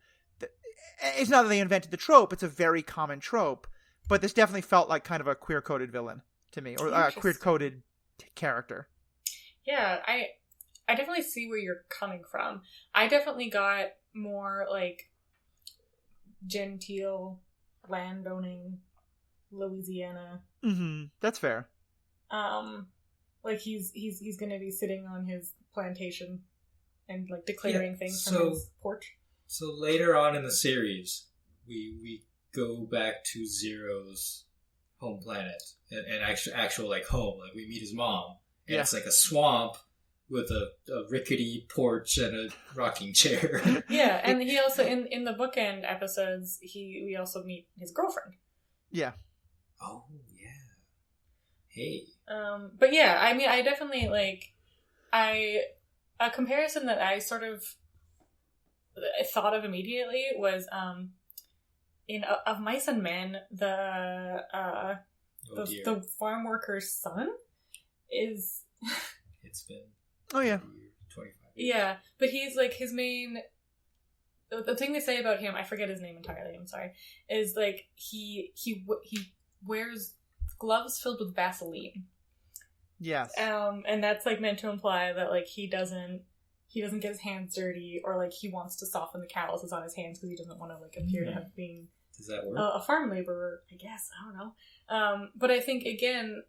it's not that they invented the trope; it's a very common trope. But this definitely felt like kind of a queer-coded villain to me, or a queer-coded character. Yeah, I definitely see where you're coming from. I definitely got more like genteel, landowning Louisiana. Mm-hmm. That's fair. Like he's gonna be sitting on his plantation and like declaring things from his porch. So later on in the series, we go back to Zero's home planet and actual like home. Like we meet his mom, and it's like a swamp with a rickety porch and a rocking chair. Yeah, and he also in the bookend episodes, we also meet his girlfriend. Yeah. Oh yeah. Hey. But yeah, I mean, I definitely like a comparison that I sort of thought of immediately was in Of Mice and Men, the farm worker's son is. It's been. Oh yeah. 25 years. Yeah, but he's like his main. The thing they say about him, I forget his name entirely. I'm sorry. Is like he wears gloves filled with Vaseline. Yes. And that's like meant to imply that like he doesn't get his hands dirty, or like he wants to soften the calluses on his hands because he doesn't want to like appear to have been Does that work? A farm laborer, I guess. I don't know. But I think again,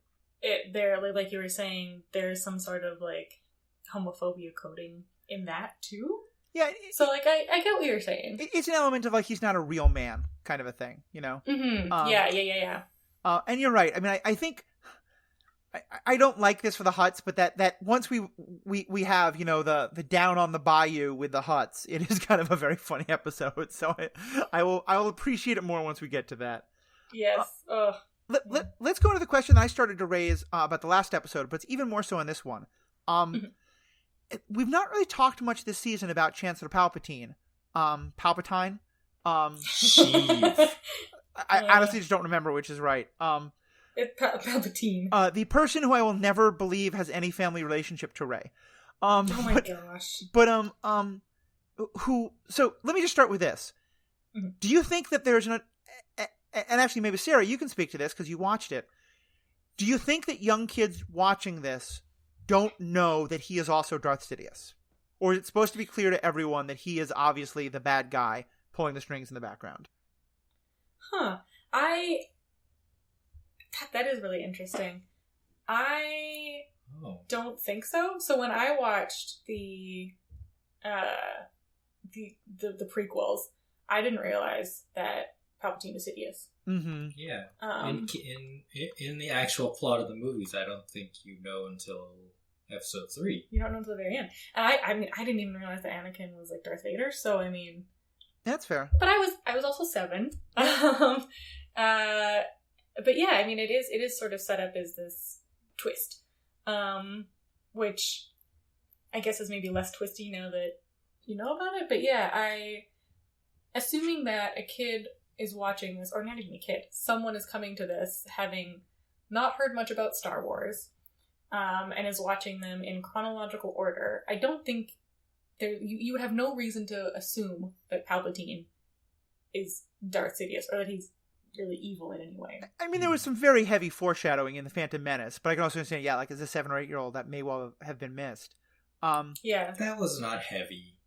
there like you were saying, there's some sort of like homophobia coding in that too. Yeah. So like I get what you're saying. It's an element of like he's not a real man kind of a thing, you know. Mm-hmm. Yeah. And you're right. I mean, I think I don't like this for the Hutts, but that once we have, you know, the down on the Bayou with the Hutts, it is kind of a very funny episode. So I will appreciate it more once we get to that. Yes. Let's go into the question that I started to raise about the last episode, but it's even more so in this one. We've not really talked much this season about Chancellor Palpatine. Palpatine. I honestly just don't remember which is right. It's Palpatine. The person who I will never believe has any family relationship to Rey. Oh my gosh. But who? So let me just start with this. Mm-hmm. Do you think that there's and actually maybe Sarah, you can speak to this because you watched it. Do you think that young kids watching this don't know that he is also Darth Sidious, or is it supposed to be clear to everyone that he is obviously the bad guy pulling the strings in the background? Huh. That is really interesting. I don't think so. So when I watched the prequels, I didn't realize that Palpatine is Sidious. Mm-hmm. Yeah. In the actual plot of the movies, I don't think you know until episode 3. You don't know until the very end. And I mean, I didn't even realize that Anakin was like Darth Vader. So I mean, that's fair. But I was also 7. But yeah, I mean, it is sort of set up as this twist, which I guess is maybe less twisty now that you know about it. But yeah, assuming that a kid is watching this, or not even a kid, someone is coming to this having not heard much about Star Wars, and is watching them in chronological order, I don't think you would have no reason to assume that Palpatine is Darth Sidious, or that he's really evil in any way. I mean, there was some very heavy foreshadowing in The Phantom Menace, but I can also understand, yeah, like as a 7 or 8 year old, that may well have been missed. Yeah, that was not heavy.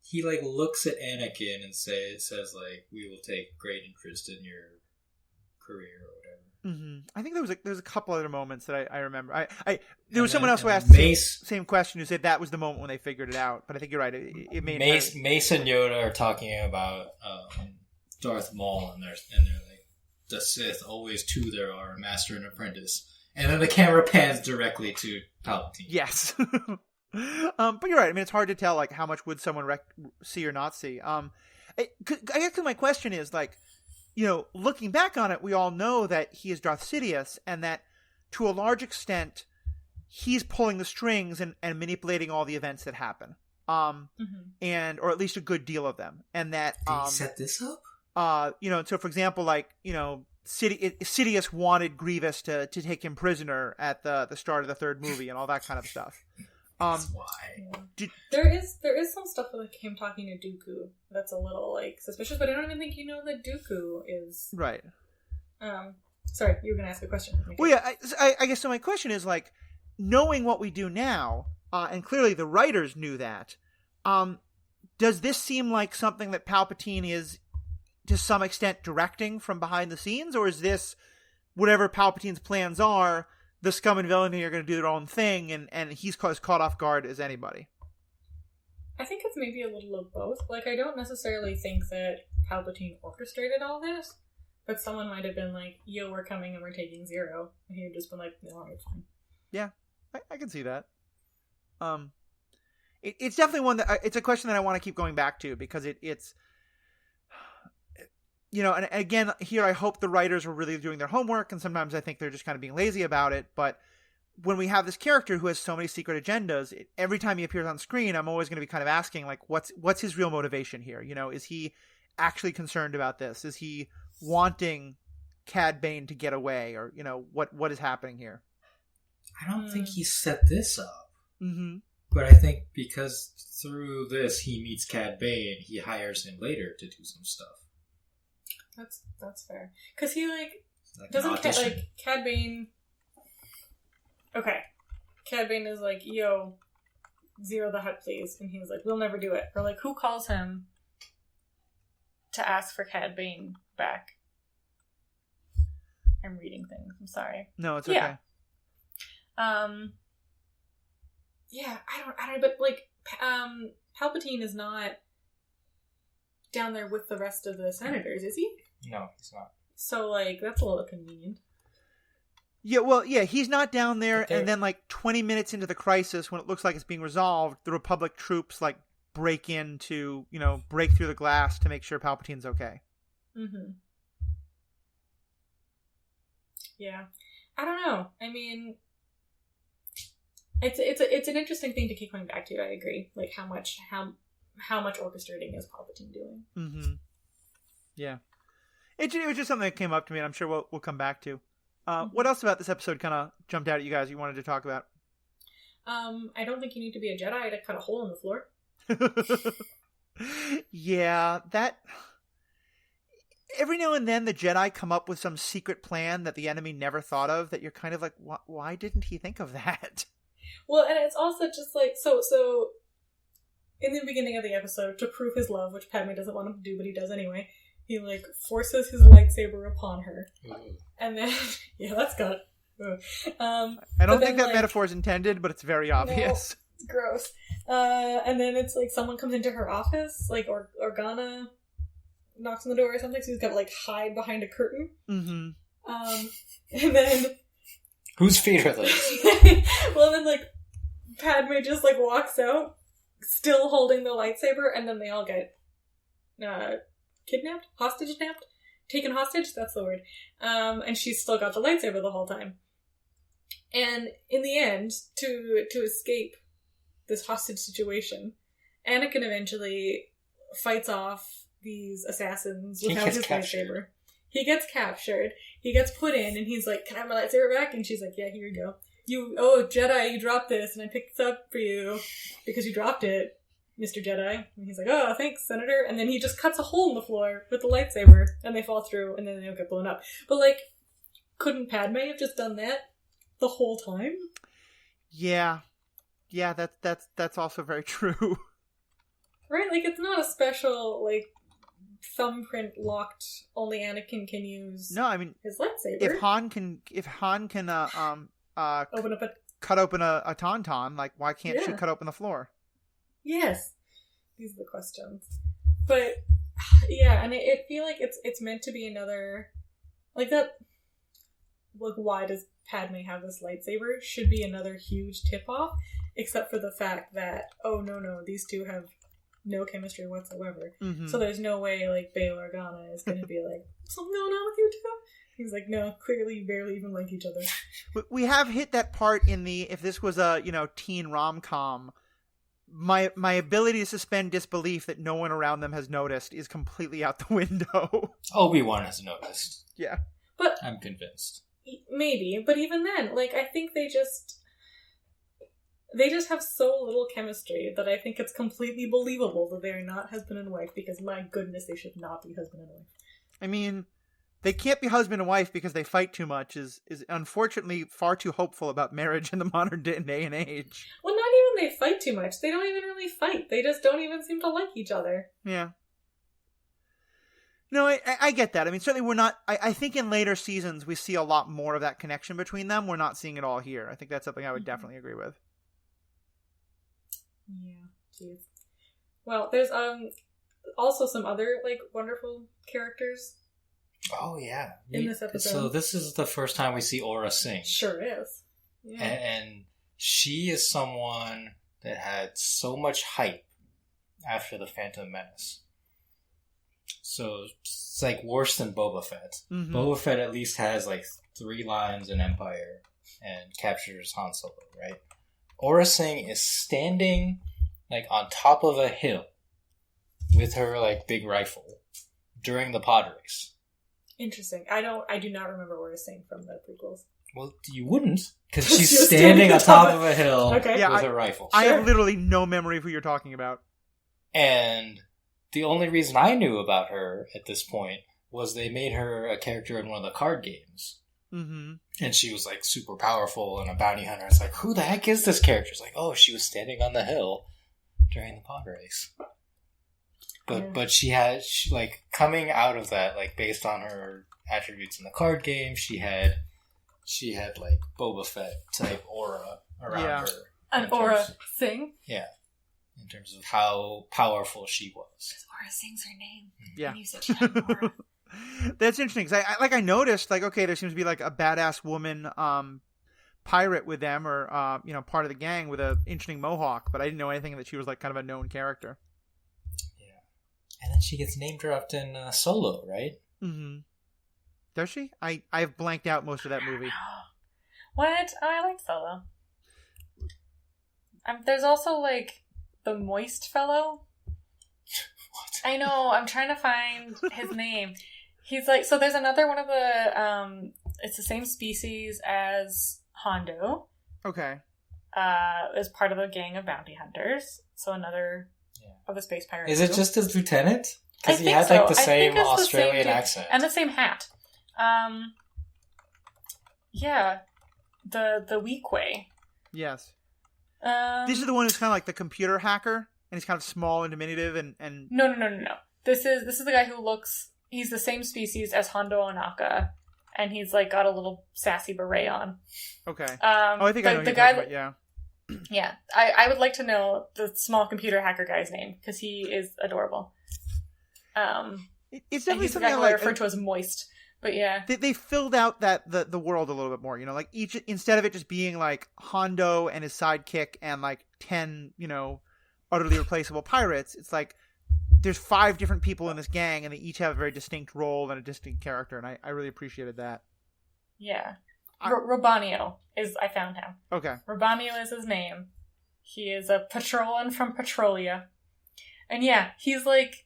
He like looks at Anakin and says like, "We will take great interest in your career," or whatever. Mm-hmm. I think there's a couple other moments that I remember. There was someone else who asked the same question who said that was the moment when they figured it out. But I think you're right. It made Mace and Yoda are talking about Darth Maul, and they're like, the Sith always two there are, a master and apprentice, and then the camera pans directly to Palpatine. Yes. But you're right. I mean, it's hard to tell like how much would someone see or not see. I guess my question is like, you know, looking back on it, we all know that he is Darth Sidious, and that to a large extent, he's pulling the strings and manipulating all the events that happen. and or at least a good deal of them, and that Did he set this up? So for example, like Sidious wanted Grievous to take him prisoner at the start of the third movie and all that kind of stuff. That's why. There is some stuff with like him talking to Dooku that's a little like suspicious, but I don't even think you know that Dooku is right. Sorry, you were gonna ask a question. Okay. Well, yeah, I guess so. My question is like, knowing what we do now, and clearly the writers knew that. Does this seem like something that Palpatine is, to some extent, directing from behind the scenes, or is this whatever Palpatine's plans are? The scum and villainy are going to do their own thing, and he's as caught off guard as anybody. I think it's maybe a little of both. Like, I don't necessarily think that Palpatine orchestrated all this, but someone might have been like, yo, we're coming and we're taking Zero. And he would just been like, no, alright, fine. Yeah, I can see that. It's definitely one that, it's a question that I want to keep going back to, because it's, and again, here I hope the writers were really doing their homework, and sometimes I think they're just kind of being lazy about it, but when we have this character who has so many secret agendas, every time he appears on screen, I'm always going to be kind of asking, like, what's his real motivation here? Is he actually concerned about this? Is he wanting Cad Bane to get away? Or, what is happening here? I don't think he set this up. Mm-hmm. But I think because through this he meets Cad Bane, he hires him later to do some stuff. That's fair. Because he, doesn't Cad Bane... Okay. Cad Bane is like, yo, Zero the Hutt, please. And he's like, we'll never do it. Or, who calls him to ask for Cad Bane back? I'm reading things. I'm sorry. No, it's okay. Yeah. Yeah, I don't know, but, Palpatine is not down there with the rest of the senators, is he? No, he's not. So, that's a little convenient. Yeah, well, he's not down there, and then, 20 minutes into the crisis, when it looks like it's being resolved, the Republic troops, break through the glass to make sure Palpatine's okay. Mm-hmm. Yeah. I don't know. I mean, it's an interesting thing to keep coming back to, I agree. How much orchestrating is Palpatine doing? Mm-hmm. Yeah. It was just something that came up to me, and I'm sure we'll come back to. What else about this episode kind of jumped out at you guys you wanted to talk about? I don't think you need to be a Jedi to cut a hole in the floor. Yeah, that... Every now and then the Jedi come up with some secret plan that the enemy never thought of, that you're kind of like, why didn't he think of that? Well, and it's also just so in the beginning of the episode, to prove his love, which Padme doesn't want him to do, but he does anyway, he, forces his lightsaber upon her. And then, yeah, that's good. I don't think that metaphor is intended, but it's very obvious. No, it's gross. And then it's someone comes into her office, Organa knocks on the door or something, so he's got to, hide behind a curtain. Mm-hmm. And then... Whose feet are those? Well, then, Padme just, walks out, still holding the lightsaber, and then they all get kidnapped? Hostage-napped? Taken hostage? That's the word. And she's still got the lightsaber the whole time. And in the end, to escape this hostage situation, Anakin eventually fights off these assassins without his lightsaber. He gets captured. He gets put in, and he's like, "Can I have my lightsaber back?" And she's like, "Yeah, here you go. Jedi, you dropped this, and I picked this up for you because you dropped it, Mr. Jedi." And he's like, "Oh, thanks, Senator." And then he just cuts a hole in the floor with the lightsaber, and they fall through, and then they don't get blown up. But couldn't Padme have just done that the whole time? Yeah, that's also very true. Right? It's not a special thumbprint locked. Only Anakin can use. No, I mean his lightsaber. If Han can cut open a tauntaun, why can't she cut open the floor? Yes, these are the questions. But yeah, and I feel like it's meant to be another that. Why does Padme have this lightsaber? Should be another huge tip off, except for the fact that no, these two have no chemistry whatsoever. Mm-hmm. So there's no way Bail Organa is going to be something going on with you two. He's like, no, clearly you barely even like each other. We have hit that part in the, if this was a teen rom-com, my ability to suspend disbelief that no one around them has noticed is completely out the window. Obi-Wan has noticed. Yeah. But I'm convinced. maybe, but even then, like, I think they just have so little chemistry that I think it's completely believable that they're not husband and wife, because my goodness, they should not be husband and wife. I mean, they can't be husband and wife because they fight too much is unfortunately far too hopeful about marriage in the modern day and age. Well, not even they fight too much. They don't even really fight. They just don't even seem to like each other. Yeah. No, I get that. I mean, certainly we're not... I think in later seasons we see a lot more of that connection between them. We're not seeing it all here. I think that's something I would definitely agree with. Yeah, jeez. Well, there's also some other, like, wonderful characters. Oh, yeah. In this episode. So this is the first time we see Aura sing. Sure is. Yeah. And she is someone that had so much hype after the Phantom Menace. So it's like worse than Boba Fett. Mm-hmm. Boba Fett at least has like 3 lines in Empire and captures Han Solo, right? Aura Singh is standing like on top of a hill with her like big rifle during the pod race. Interesting. I do not remember where it's saying from the prequels. Well, you wouldn't, because she's standing on top of a hill with her rifle. I have literally no memory of who you're talking about. And the only reason I knew about her at this point was they made her a character in one of the card games. Mm-hmm. And she was like super powerful and a bounty hunter. It's like, who the heck is this character? It's like, oh, she was standing on the hill during the pod race. But she like coming out of that, like based on her attributes in the card game, she had like Boba Fett type aura around her. An aura thing? Yeah. In terms of how powerful she was. Because Aura Singh's her name. Yeah. And you said she had an aura. That's interesting, because I noticed, like, okay, there seems to be like a badass woman pirate with them, or part of the gang with a interesting mohawk, but I didn't know anything that she was like kind of a known character. Yeah. And then she gets name dropped in Solo, right? Mm-hmm. Does she? I've blanked out most of that movie. What? Oh, I like Solo. There's also like the moist fellow. What? I know. I'm trying to find his name. He's like, so there's another one of the it's the same species as Hondo. Okay. Is part of a gang of bounty hunters. So another of the space pirates. Is it just his lieutenant? Because he think had so. like the I same think it's Australian the same accent. and the same hat. Yeah, the Weequay. Yes. This is the one who's kind of like the computer hacker, and he's kind of small and diminutive, and... No. This is the guy who looks... He's the same species as Hondo Ohnaka, and he's like got a little sassy beret on. Okay. I think I know who you're talking about, yeah. Yeah. I would like to know the small computer hacker guy's name, because he is adorable. It's definitely something I like. Referred to as moist. But yeah, they filled out the world a little bit more. Like each, instead of it just being like Hondo and his sidekick and like 10 utterly replaceable pirates, it's like there's 5 different people in this gang, and they each have a very distinct role and a distinct character, and I really appreciated that. Yeah, Robanio is. I found him. Okay, Robanio is his name. He is a patrolan from Petrolia, and yeah, he's like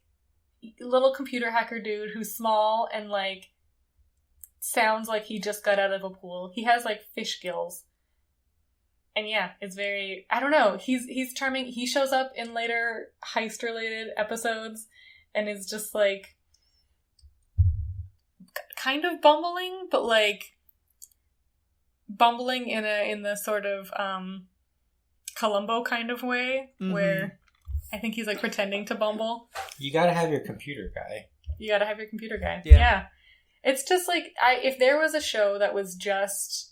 a little computer hacker dude who's small and like sounds like he just got out of a pool. He has like fish gills. And yeah, it's very... I don't know. He's charming. He shows up in later heist-related episodes and is just like kind of bumbling, but like bumbling in the sort of Columbo kind of way, where I think he's like pretending to bumble. You gotta have your computer guy. Yeah. It's just like, if there was a show that was just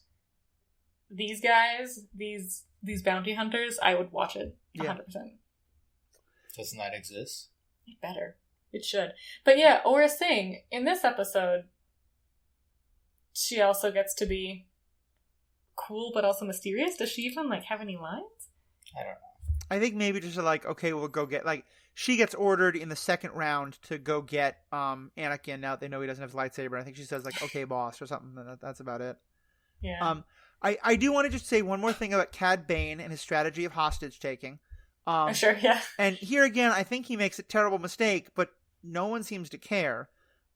these guys, these bounty hunters, I would watch it 100%. Doesn't that exist? It better. It should. But yeah, Aura Singh, in this episode, she also gets to be cool but also mysterious. Does she even like have any lines? I don't know. I think maybe just like, okay, we'll go get, like, she gets ordered in the second round to go get Anakin. Now they know he doesn't have his lightsaber. I think she says like, okay, boss, or something. That's about it. Yeah. I do want to just say one more thing about Cad Bane and his strategy of hostage taking. Sure, yeah. And here again, I think he makes a terrible mistake, but no one seems to care.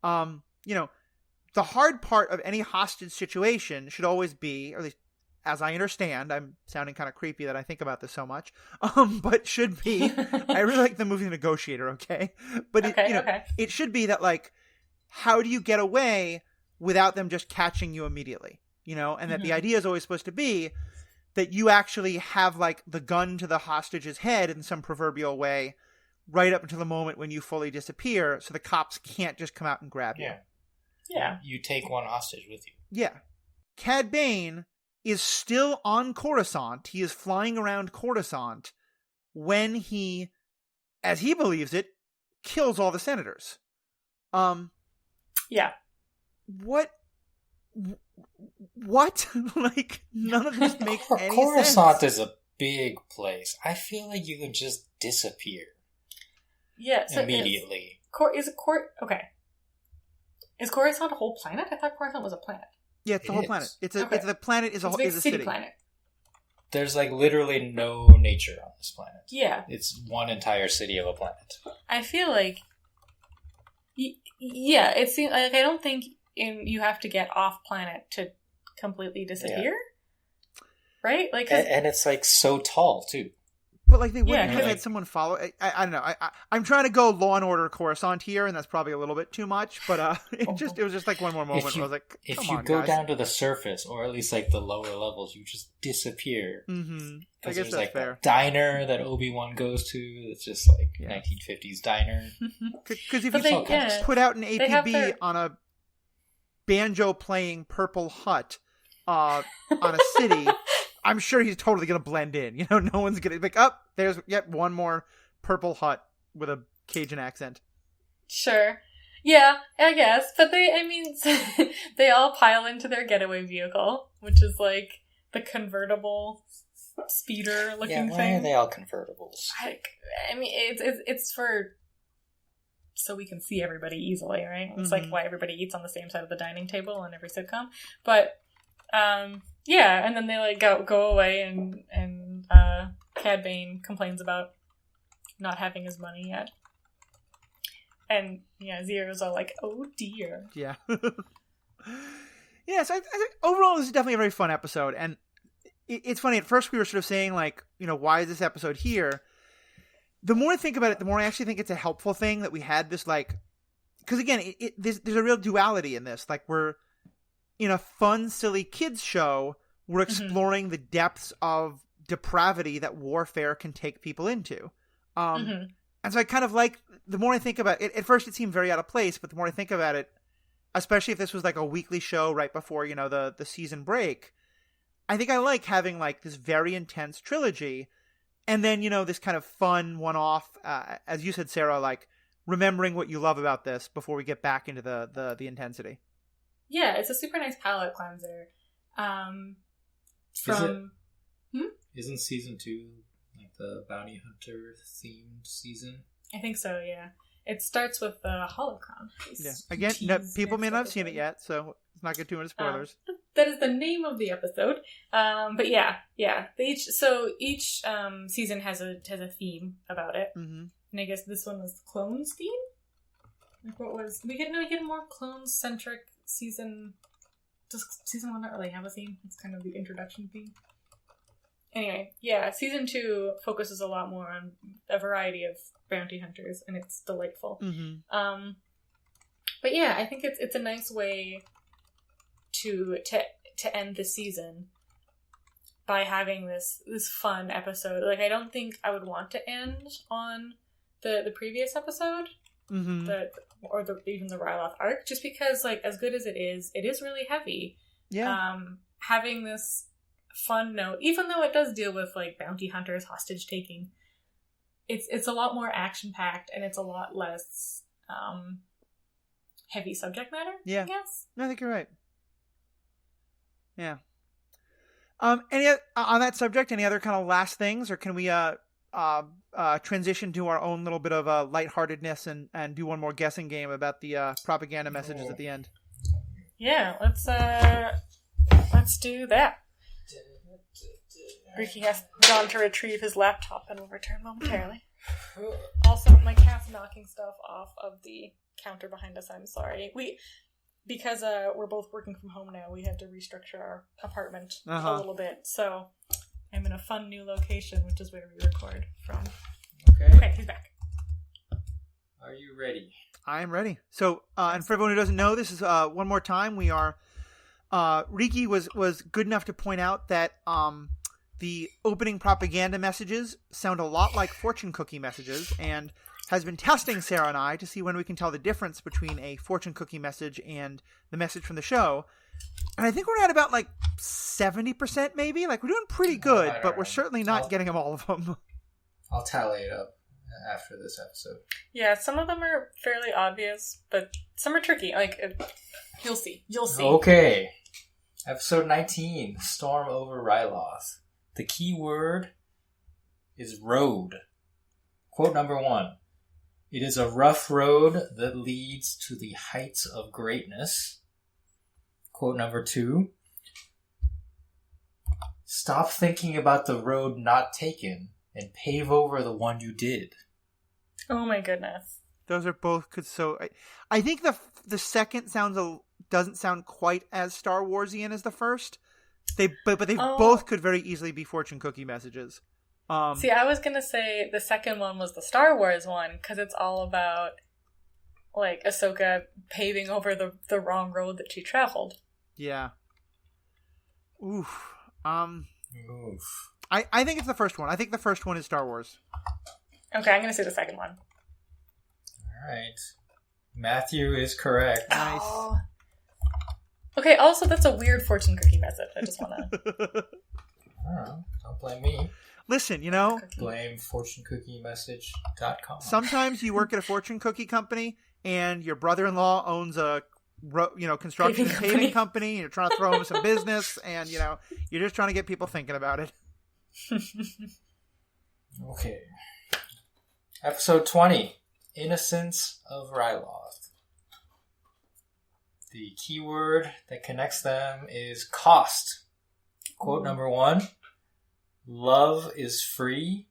The hard part of any hostage situation should always be, or at least as I understand, I'm sounding kind of creepy that I think about this so much, but should be, I really like the movie The Negotiator, okay? But it should be that, like, how do you get away without them just catching you immediately? And that the idea is always supposed to be that you actually have, like, the gun to the hostage's head in some proverbial way right up until the moment when you fully disappear, so the cops can't just come out and grab you. Yeah. You take one hostage with you. Yeah. Cad Bane is still on Coruscant. He is flying around Coruscant when he, as he believes it, kills all the senators. Yeah. What? Like, none of this makes any sense. Coruscant is a big place. I feel like you can just disappear. Yeah. So immediately. Okay. Is Coruscant a whole planet? I thought Coruscant was a planet. Yeah, it's the whole planet. It's the planet is a city planet. There's like literally no nature on this planet. Yeah. It's one entire city of a planet. I feel like it seems like I don't think you have to get off planet to completely disappear. Yeah. Right? Like and it's like so tall too. But like they wouldn't have had someone follow. I don't know. I'm trying to go Law and Order Coruscant here, and that's probably a little bit too much. But it was just like one more moment. Where I was like, if you go down to the surface, or at least like the lower levels, you just disappear. Mm-hmm. I guess there's that's like fair. A diner that Obi-Wan goes to. It's just like 1950s diner. Because if you put out an APB on a banjo playing purple hut on a city. I'm sure he's totally going to blend in. No one's going to be like, there's yet one more purple hut with a Cajun accent. Sure. Yeah, I guess. But they all pile into their getaway vehicle, which is like the convertible speeder looking thing. Why are they all convertibles? It's for so we can see everybody easily, right? It's like why everybody eats on the same side of the dining table on every sitcom. But and then they like go away and Cad Bane complains about not having his money yet. And Zero's all like, oh dear. Yeah. So I think overall this is definitely a very fun episode. And it's funny, at first we were sort of saying like, why is this episode here? The more I think about it, the more I actually think it's a helpful thing that we had this like, because again, there's a real duality in this. Like we're in a fun, silly kids show, we're exploring the depths of depravity that warfare can take people into. And so I kind of like, the more I think about it, at first it seemed very out of place, but the more I think about it, especially if this was like a weekly show right before, the season break, I think I like having like this very intense trilogy. And then, this kind of fun one-off, as you said, Sarah, like remembering what you love about this before we get back into the intensity. Yeah, it's a super nice palate cleanser. Isn't season 2 like the bounty hunter themed season? I think so, yeah. It starts with the holocron. Yeah. Again, people may not have seen it yet, so let's not get too many spoilers. That is the name of the episode. But yeah. Each season has a theme about it. Mm-hmm. And I guess this one was the clones theme? Like what was we get a more clone centric season. Does season 1 not really have a theme? It's kind of the introduction theme. Anyway, yeah, season 2 focuses a lot more on a variety of bounty hunters, and it's delightful. Mm-hmm. But yeah, I think it's a nice way to end the season by having this fun episode. Like, I don't think I would want to end on the previous episode, even the Ryloth arc, just because, like, as good as it is really heavy. Yeah. Having this fun note, even though it does deal with like bounty hunters, hostage taking, it's a lot more action packed and it's a lot less heavy subject matter. Yeah, I guess. I think you're right. Yeah. Any on that subject? Any other kind of last things, or can we transition to our own little bit of lightheartedness and do one more guessing game about the propaganda messages at the end? Yeah, let's do that. Ricky has gone to retrieve his laptop and will return momentarily. Also, my cat's knocking stuff off of the counter behind us. I'm sorry. Because we're both working from home now, we had to restructure our apartment a little bit. So I'm in a fun new location, which is where we record from. Okay, he's back. Are you ready? I am ready. So, and for everyone who doesn't know, this is one more time. We are. Riki was good enough to point out that the opening propaganda messages sound a lot like fortune cookie messages, and has been testing Sarah and I to see when we can tell the difference between a fortune cookie message and the message from the show. And I think we're at about like 70% maybe. Like, we're doing pretty good, but we're certainly not getting them all of them. I'll tally it up after this episode. Yeah, some of them are fairly obvious, but some are tricky. Like, you'll see. Okay. Episode 19, Storm over Ryloth. The key word is road. Quote number 1. It is a rough road that leads to the heights of greatness. Quote number 2. Stop thinking about the road not taken and pave over the one you did. Oh my goodness. Those are both I think the second doesn't sound quite as Star Warsian as the first. They both could very easily be fortune cookie messages. See, I was gonna say the second one was the Star Wars one because it's all about like Ahsoka paving over the wrong road that she traveled. Yeah. Oof. Oof. I think it's the first one. I think the first one is Star Wars. Okay, I'm gonna say the second one. All right. Matthew is correct. Nice. Oh. Okay, also, that's a weird fortune cookie message. I just want to... Don't blame me. Listen, Blame fortunecookieMessage.com. Sometimes you work at a fortune cookie company and your brother-in-law owns a construction and paving company and you're trying to throw him some business and, you're just trying to get people thinking about it. Okay. Episode 20, Innocence of Ryloth. The keyword that connects them is cost. Quote number 1. Love is free.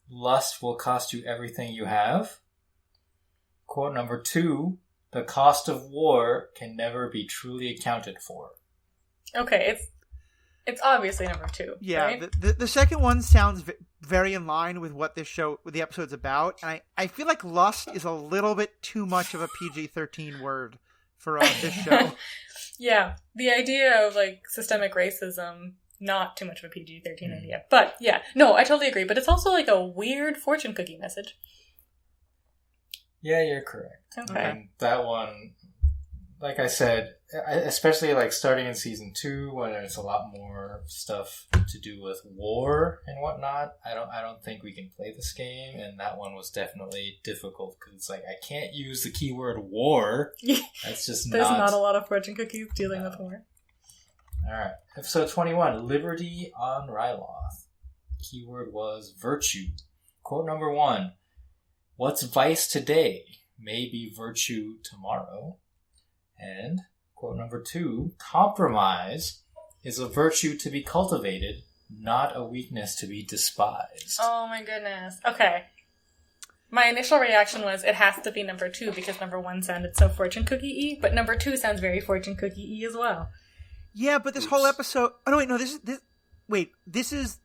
Lust will cost you everything you have. Quote number 2. The cost of war can never be truly accounted for. Okay, it's obviously number 2. Yeah, right? the second one sounds very in line with what the episode's about, and I feel like lust is a little bit too much of a PG-13 word for this show. Yeah, the idea of like systemic racism, not too much of a PG-13 idea. But yeah, no, I totally agree. But it's also like a weird fortune cookie message. Yeah, you're correct. Okay. And that one, like I said, especially like starting in season 2 when there's a lot more stuff to do with war and whatnot, I don't think we can play this game, and that one was definitely difficult because it's like I can't use the keyword war. That's just There's not a lot of fortune cookies dealing with war. Alright. Episode 21, Liberty on Ryloth. Keyword was virtue. Quote number 1. What's vice today may be virtue tomorrow. And quote number 2, compromise is a virtue to be cultivated, not a weakness to be despised. Oh my goodness. Okay. My initial reaction was it has to be number 2 because number 1 sounded so fortune cookie-y, but number 2 sounds very fortune cookie-y as well. Yeah, but this whole episode... Oh, no, wait, no, this is...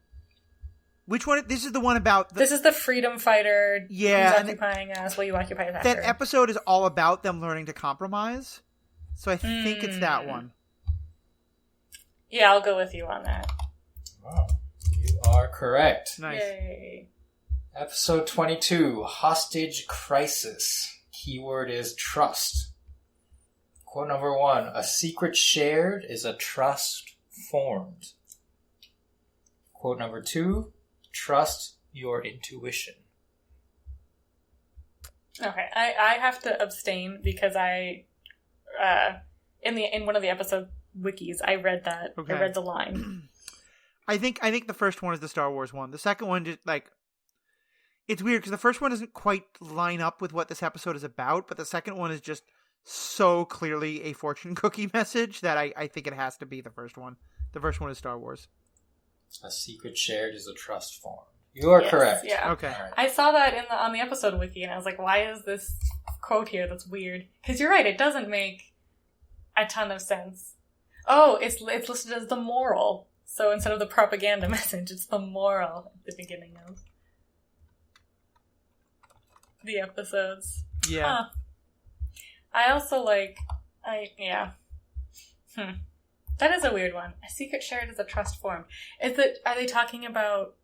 Which one? This is the one about... This is the freedom fighter who's occupying us while you occupy the That episode is all about them learning to compromise. So I think it's that one. Yeah, I'll go with you on that. Wow. You are correct. Nice. Yay. Episode 22, Hostage Crisis. Keyword is trust. Quote number 1, a secret shared is a trust formed. Quote number 2, trust your intuition. Okay, I have to abstain because I in one of the episode wikis I read that. Okay. I read the line. I think the first one is the Star Wars one. The second one just like it's weird because the first one doesn't quite line up with what this episode is about, but the second one is just so clearly a fortune cookie message that I think it has to be the first one. The first one is Star Wars. A secret shared is a trust formed. You are correct. Yeah. Okay. Right. I saw that on the episode wiki, and I was like, why is this quote here? That's weird. Because you're right, it doesn't make a ton of sense. Oh, it's listed as the moral. So instead of the propaganda message, it's the moral at the beginning of the episodes. Yeah. Huh. I also That is a weird one. A secret shared is a trust formed. Are they talking about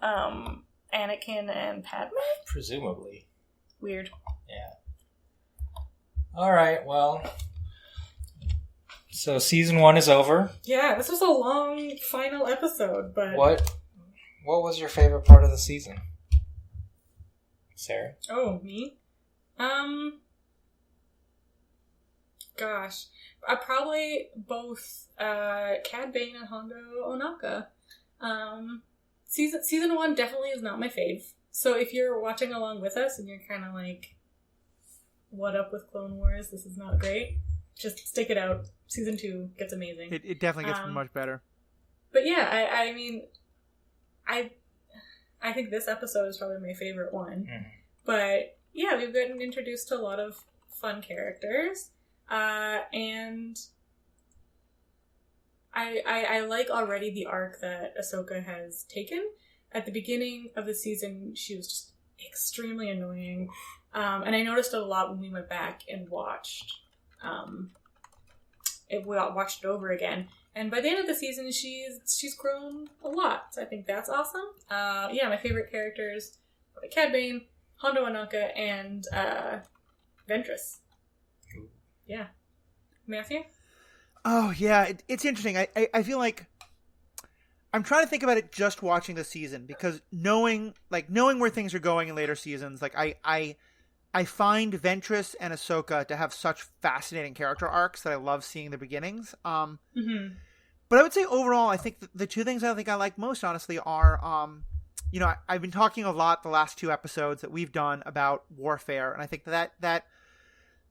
Anakin and Padme? Presumably. Weird. Yeah. Alright, well. So season 1 is over. Yeah, this was a long final episode, but What was your favorite part of the season? Sarah? Oh, me? Gosh. Probably both Cad Bane and Hondo Ohnaka. Season 1 definitely is not my fave. So if you're watching along with us and you're kind of like, what up with Clone Wars? This is not great. Just stick it out. Season 2 gets amazing. It definitely gets much better. But yeah, I mean, I think this episode is probably my favorite one. Mm. But yeah, we've gotten introduced to a lot of fun characters. And I like already the arc that Ahsoka has taken. At the beginning of the season, she was just extremely annoying. And I noticed it a lot when we went back and watched it over again. And by the end of the season, she's grown a lot. So I think that's awesome. Yeah, my favorite characters are Cad Bane, Hondo Ohnaka, and Ventress. Yeah. Matthew? Oh, yeah. It's interesting. I feel like I'm trying to think about it just watching the season, because knowing where things are going in later seasons, like I find Ventress and Ahsoka to have such fascinating character arcs that I love seeing the beginnings. Mm-hmm. But I would say overall, I think the two things I think I like most, honestly, are, I've been talking a lot the last 2 episodes that we've done about warfare, and I think that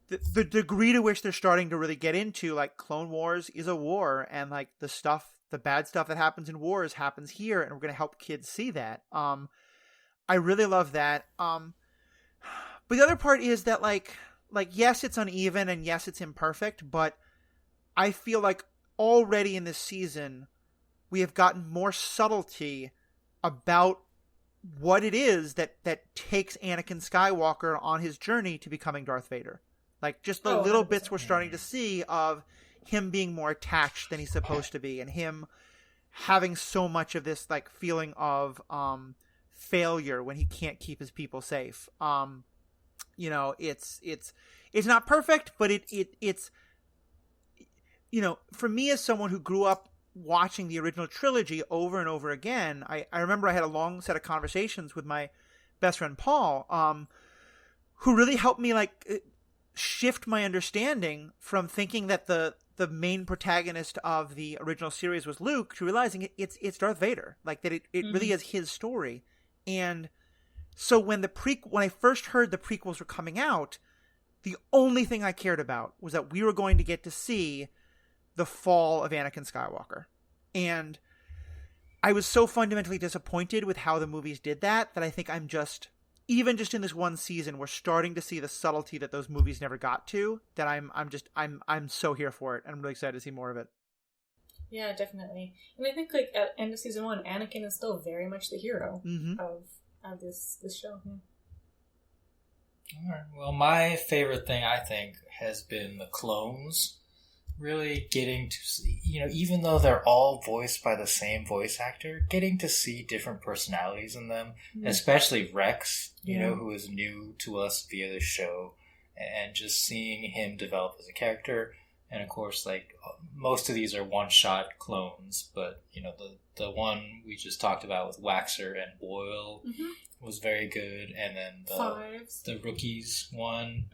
the degree to which they're starting to really get into, like, Clone Wars is a war, and, like, the bad stuff that happens in wars happens here, and we're going to help kids see that. I really love that. But the other part is that, like, yes, it's uneven, and yes, it's imperfect, but I feel like already in this season, we have gotten more subtlety about what it is that takes Anakin Skywalker on his journey to becoming Darth Vader. Like, just the little 100%. bits we're starting to see of him being more attached than he's supposed to be, and him having so much of this, like, feeling of failure when he can't keep his people safe. It's not perfect, but it's for me, as someone who grew up watching the original trilogy over and over again, I remember I had a long set of conversations with my best friend Paul, who really helped me, like, shift my understanding from thinking that the main protagonist of the original series was Luke to realizing it's Darth Vader, like, that it really is his story. And so when I first heard the prequels were coming out, the only thing I cared about was that we were going to get to see the fall of Anakin Skywalker. And I was so fundamentally disappointed with how the movies did that I think I'm just, even just in this one season, we're starting to see the subtlety that those movies never got to, that I'm so here for it. I'm really excited to see more of it. Yeah, definitely. And I think, like, at end of season 1, Anakin is still very much the hero of this show. Yeah. All right. Well, my favorite thing, I think, has been the clones. Really getting to see, even though they're all voiced by the same voice actor, getting to see different personalities in them, especially Rex, who is new to us via the show, and just seeing him develop as a character. And of course, like, most of these are one-shot clones, but, the one we just talked about with Waxer and Boyle was very good. And then the Rookies one,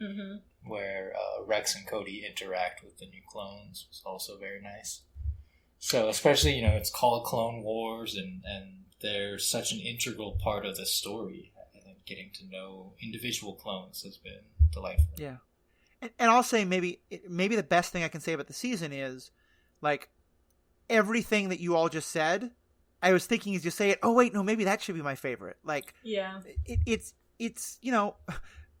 where Rex and Cody interact with the new clones, was also very nice. So especially, it's called Clone Wars, and they're such an integral part of the story. I think getting to know individual clones has been delightful. Yeah. And I'll say maybe the best thing I can say about the season is, like, everything that you all just said I was thinking as you say it, oh wait, no, maybe that should be my favorite. Like, Yeah. It's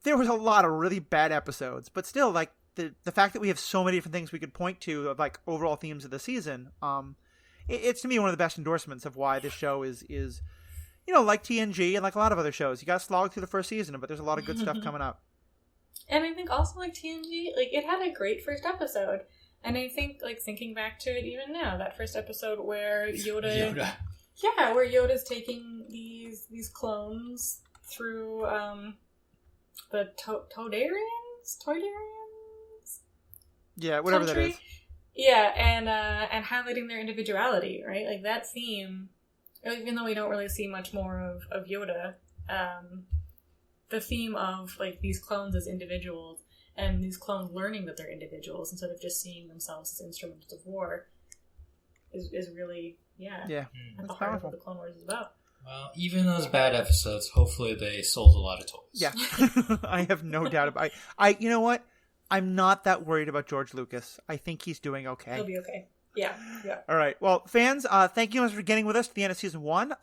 there was a lot of really bad episodes, but still, like, the fact that we have so many different things we could point to of, like, overall themes of the season, it's to me one of the best endorsements of why this show is like TNG and like a lot of other shows. You got to slog through the first season, but there's a lot of good stuff coming up. And I think also, like, TNG, like, it had a great first episode. And I think, like, thinking back to it even now, that first episode where Yoda. Yeah, where Yoda's taking these clones through the Toydarians? Yeah, whatever country. That is. Yeah, and highlighting their individuality, right? Like, that theme, even though we don't really see much more of Yoda, the theme of, like, these clones as individuals, and these clones learning that they're individuals instead of just seeing themselves as instruments of war is really, at the heart of what the Clone Wars is about. Well, even those bad episodes, hopefully they sold a lot of toys. Yeah, I have no doubt about it. You know what? I'm not that worried about George Lucas. I think he's doing okay. He'll be okay. Yeah. All right. Well, fans, thank you so much for getting with us to the end of season 1.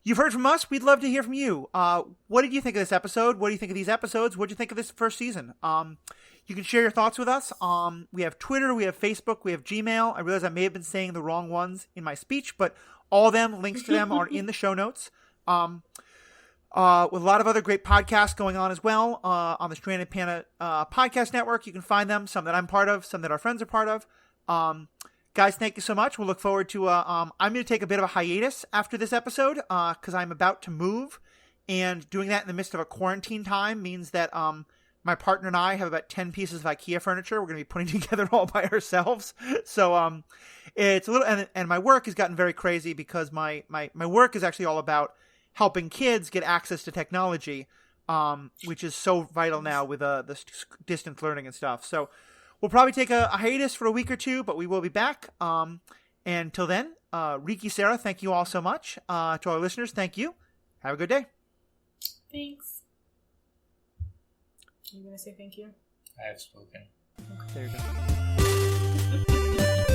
You've heard from us. We'd love to hear from you. What did you think of this episode? What do you think of these episodes? What did you think of this first season? You can share your thoughts with us. We have Twitter, we have Facebook, we have Gmail. I realize I may have been saying the wrong ones in my speech, but all of them, links to them are in the show notes. With a lot of other great podcasts going on as well on the Stranded Panda podcast network. You can find them, some that I'm part of, some that our friends are part of. Guys, thank you so much. We'll look forward to I'm going to take a bit of a hiatus after this episode because I'm about to move, and doing that in the midst of a quarantine time means that my partner and I have about 10 pieces of IKEA furniture we're going to be putting together all by ourselves. So it's a little, and my work has gotten very crazy because my work is actually all about helping kids get access to technology, which is so vital now with the distance learning and stuff. So we'll probably take a hiatus for a week or two, but we will be back. And until then, Riki, Sarah, thank you all so much. To our listeners, thank you. Have a good day. Thanks. Are you going to say thank you? I have spoken. Okay. There you go.